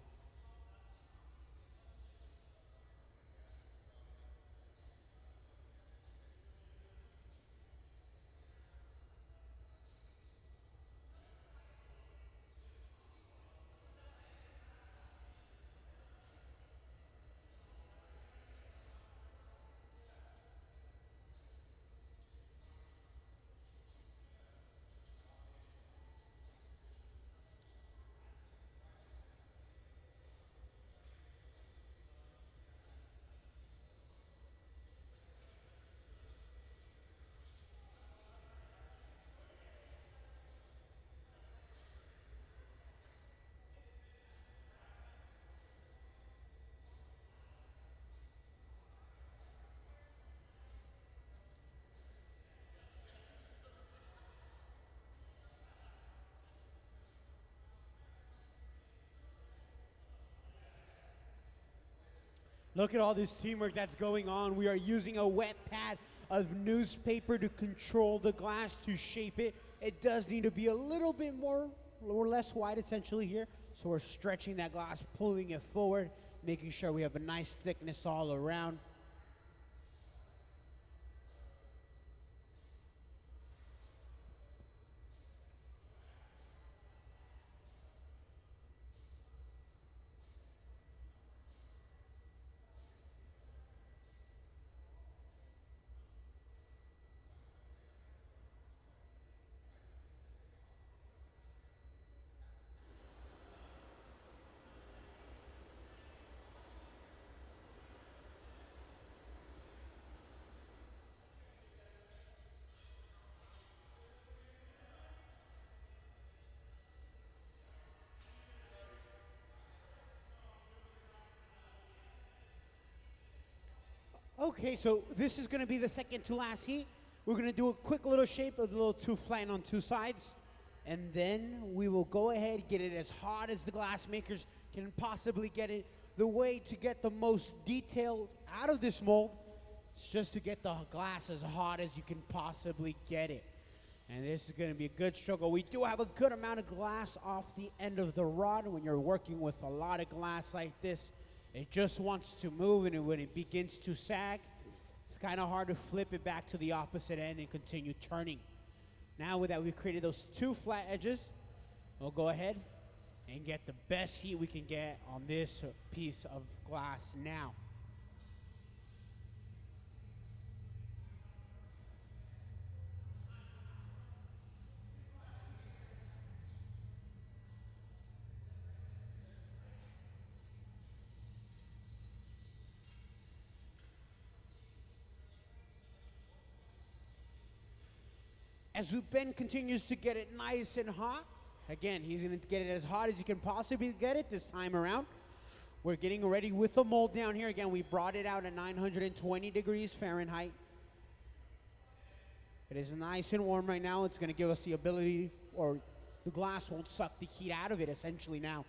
Look at all this teamwork that's going on. We are using a wet pad of newspaper to control the glass, to shape it. It does need to be a little bit more or less wide essentially here. So we're stretching that glass, pulling it forward, making sure we have a nice thickness all around. Okay, so this is going to be the second to last heat. We're going to do a quick little shape, a little two flatten on two sides. And then we will go ahead, get it as hot as the glass makers can possibly get it. The way to get the most detail out of this mold is just to get the glass as hot as you can possibly get it. And this is going to be a good struggle. We do have a good amount of glass off the end of the rod. When you're working with a lot of glass like this, it just wants to move, and when it begins to sag, it's kind of hard to flip it back to the opposite end and continue turning. Now that we've created those two flat edges, we'll go ahead and get the best heat we can get on this piece of glass now. As Oben continues to get it nice and hot, again, he's going to get it as hot as he can possibly get it this time around. We're getting ready with the mold down here. Again, we brought it out at 920 degrees Fahrenheit. It is nice and warm right now. It's going to give us the ability, or the glass won't suck the heat out of it essentially now.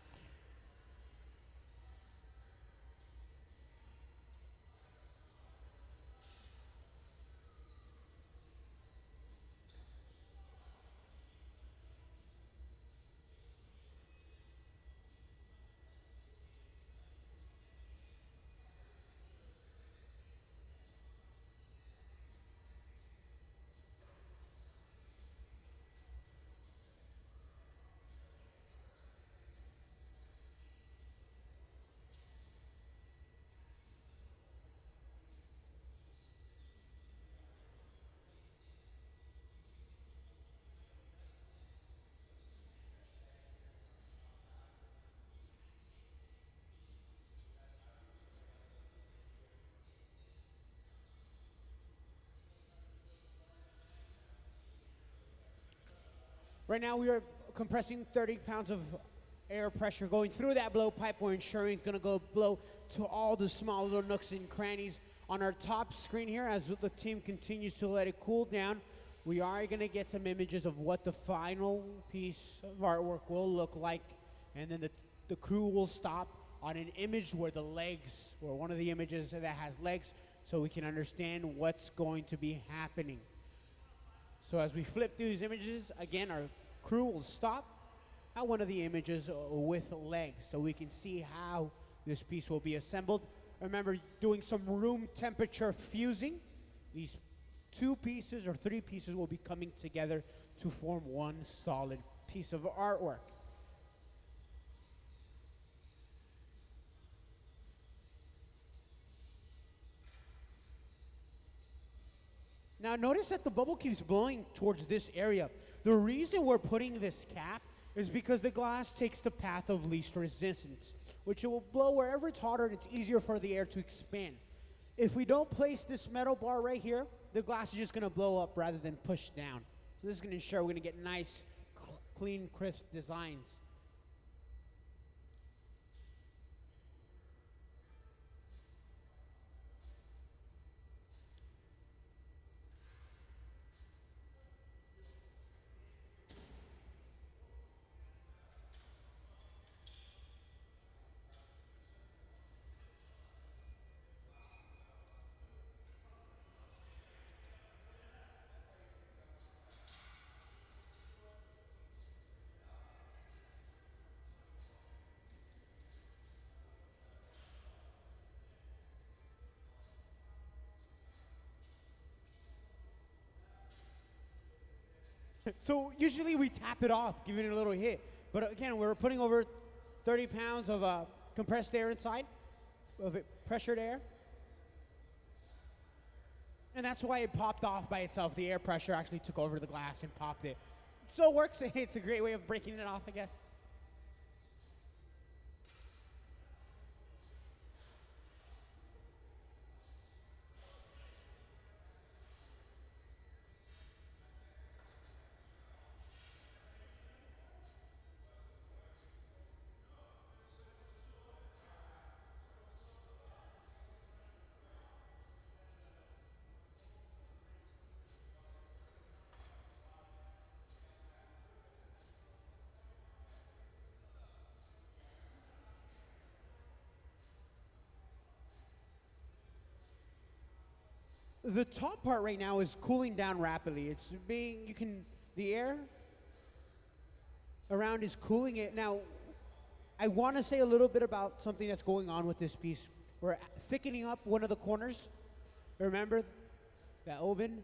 Right now we are compressing 30 pounds of air pressure going through that blowpipe. We're ensuring it's going to go blow to all the small little nooks and crannies on our top screen here. As the team continues to let it cool down, we are going to get some images of what the final piece of artwork will look like. And then the crew will stop on an image where the legs, or one of the images that has legs, so we can understand what's going to be happening. So as we flip through these images, again, our crew will stop at one of the images with legs so we can see how this piece will be assembled. Remember, doing some room temperature fusing. These two pieces or three pieces will be coming together to form one solid piece of artwork. Now notice that the bubble keeps blowing towards this area. The reason we're putting this cap is because the glass takes the path of least resistance, which it will blow wherever it's hotter and it's easier for the air to expand. If we don't place this metal bar right here, the glass is just going to blow up rather than push down. So this is going to ensure we're going to get nice, clean, crisp designs. So usually we tap it off, giving it a little hit. But again, we're putting over 30 pounds of compressed air inside, of it, pressured air. And that's why it popped off by itself. The air pressure actually took over the glass and popped it. So it works. It's a great way of breaking it off, I guess. The top part right now is cooling down rapidly. It's being, the air around is cooling it. Now, I want to say a little bit about something that's going on with this piece. We're thickening up one of the corners. Remember that Oben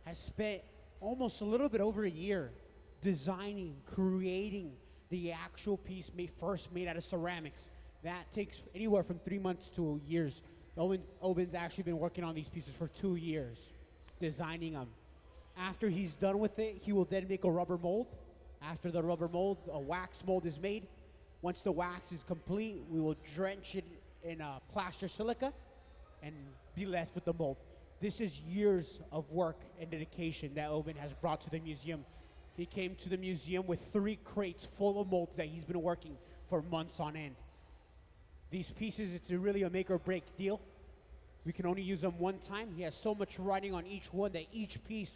has spent almost a little bit over a year designing, creating the actual piece first made out of ceramics. That takes anywhere from 3 months to years. Oben's actually been working on these pieces for 2 years, designing them. After he's done with it, he will then make a rubber mold. After the rubber mold, a wax mold is made. Once the wax is complete, we will drench it in plaster silica and be left with the mold. This is years of work and dedication that Oben has brought to the museum. He came to the museum with 3 crates full of molds that he's been working for months on end. These pieces, it's really a make or break deal. We can only use them one time. He has so much writing on each one that each piece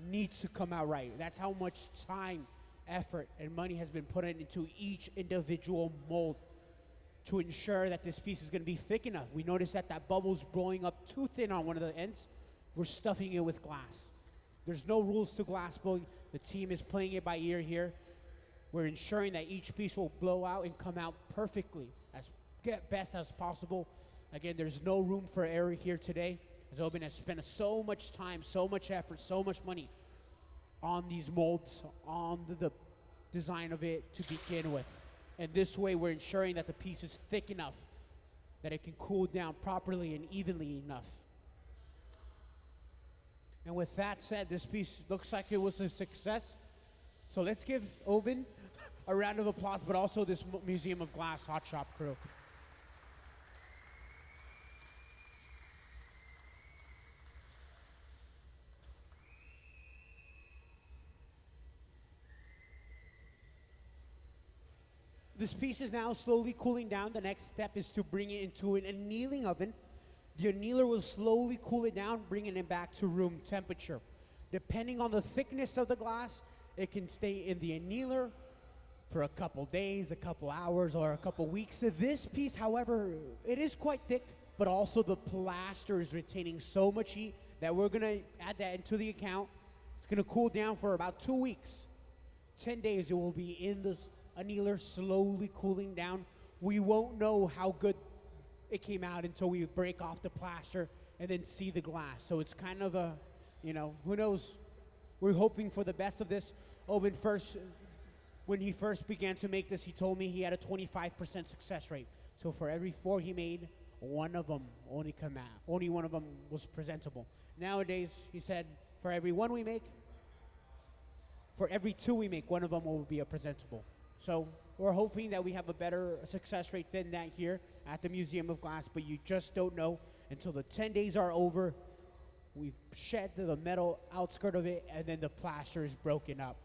needs to come out right. That's how much time, effort, and money has been put into each individual mold to ensure that this piece is going to be thick enough. We noticed that that bubble's blowing up too thin on one of the ends. We're stuffing it with glass. There's no rules to glass blowing. The team is playing it by ear here. We're ensuring that each piece will blow out and come out perfectly, as best as possible. Again, there's no room for error here today, as Oben has spent so much time, so much effort, so much money on these molds, on the design of it to begin with. And this way, we're ensuring that the piece is thick enough that it can cool down properly and evenly enough. And with that said, this piece looks like it was a success. So let's give Oben a round of applause, but also this Museum of Glass Hot Shop crew. This piece is now slowly cooling down. The next step is to bring it into an annealing oven. The annealer will slowly cool it down, bringing it back to room temperature. Depending on the thickness of the glass, it can stay in the annealer for a couple days, a couple hours, or a couple weeks. So this piece, however, it is quite thick, but also the plaster is retaining so much heat that we're gonna add that into the account. It's gonna cool down for about 2 weeks. 10 days it will be in the annealer, slowly cooling down. We won't know how good it came out until we break off the plaster and then see the glass. So it's kind of a, who knows? We're hoping for the best of this. Oben when he first began to make this, he told me he had a 25% success rate. So for every 4 he made, one of them only come out. Only one of them was presentable. Nowadays, he said, for every 1 we make, for every 2 we make, one of them will be a presentable. So we're hoping that we have a better success rate than that here at the Museum of Glass, but you just don't know until the 10 days are over. We shed the metal outskirt of it, and then the plaster is broken up.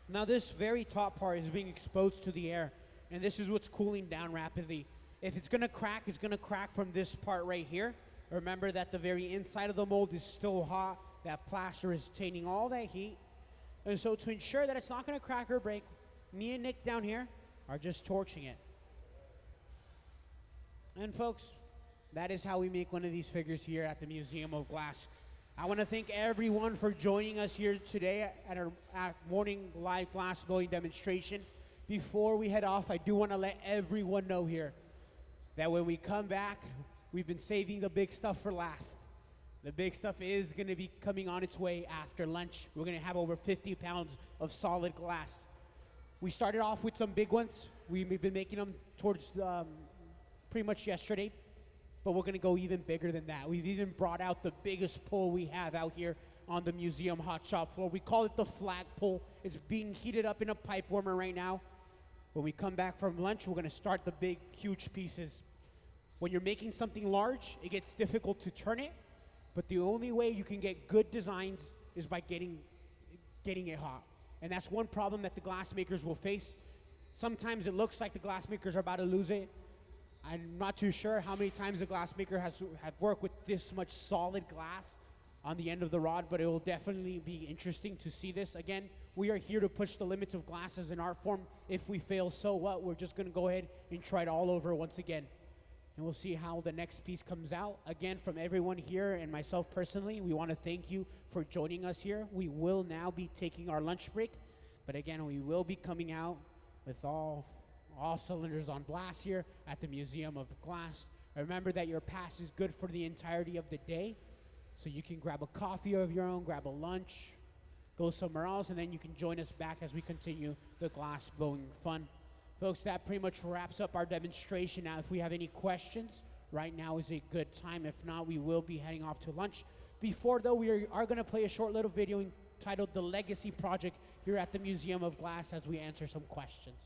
Now this very top part is being exposed to the air, and this is what's cooling down rapidly. If it's gonna crack, it's gonna crack from this part right here. Remember that the very inside of the mold is still hot. That plaster is retaining all that heat. And so to ensure that it's not gonna crack or break, me and Nick down here are just torching it. And folks, that is how we make one of these figures here at the Museum of Glass. I want to thank everyone for joining us here today at our morning live glass blowing demonstration. Before we head off, I do want to let everyone know here that when we come back, we've been saving the big stuff for last. The big stuff is going to be coming on its way after lunch. We're going to have over 50 pounds of solid glass. We started off with some big ones. We've been making them towards pretty much yesterday. But we're gonna go even bigger than that. We've even brought out the biggest pole we have out here on the museum hot shop floor. We call it the flag pole. It's being heated up in a pipe warmer right now. When we come back from lunch, we're gonna start the big, huge pieces. When you're making something large, it gets difficult to turn it, but the only way you can get good designs is by getting it hot. And that's one problem that the glass makers will face. Sometimes it looks like the glass makers are about to lose it. I'm not too sure how many times a glassmaker have worked with this much solid glass on the end of the rod, but it will definitely be interesting to see this. Again, we are here to push the limits of glass as an art form. If we fail, so what? We're just gonna go ahead and try it all over once again. And we'll see how the next piece comes out. Again, from everyone here and myself personally, we wanna thank you for joining us here. We will now be taking our lunch break, but again, we will be coming out with all cylinders on blast here at the Museum of Glass. Remember that your pass is good for the entirety of the day. So you can grab a coffee of your own, grab a lunch, go somewhere else, and then you can join us back as we continue the glass blowing fun. Folks, that pretty much wraps up our demonstration. Now, if we have any questions, right now is a good time. If not, we will be heading off to lunch. Before, though, we are going to play a short little video entitled The Legacy Project here at the Museum of Glass as we answer some questions.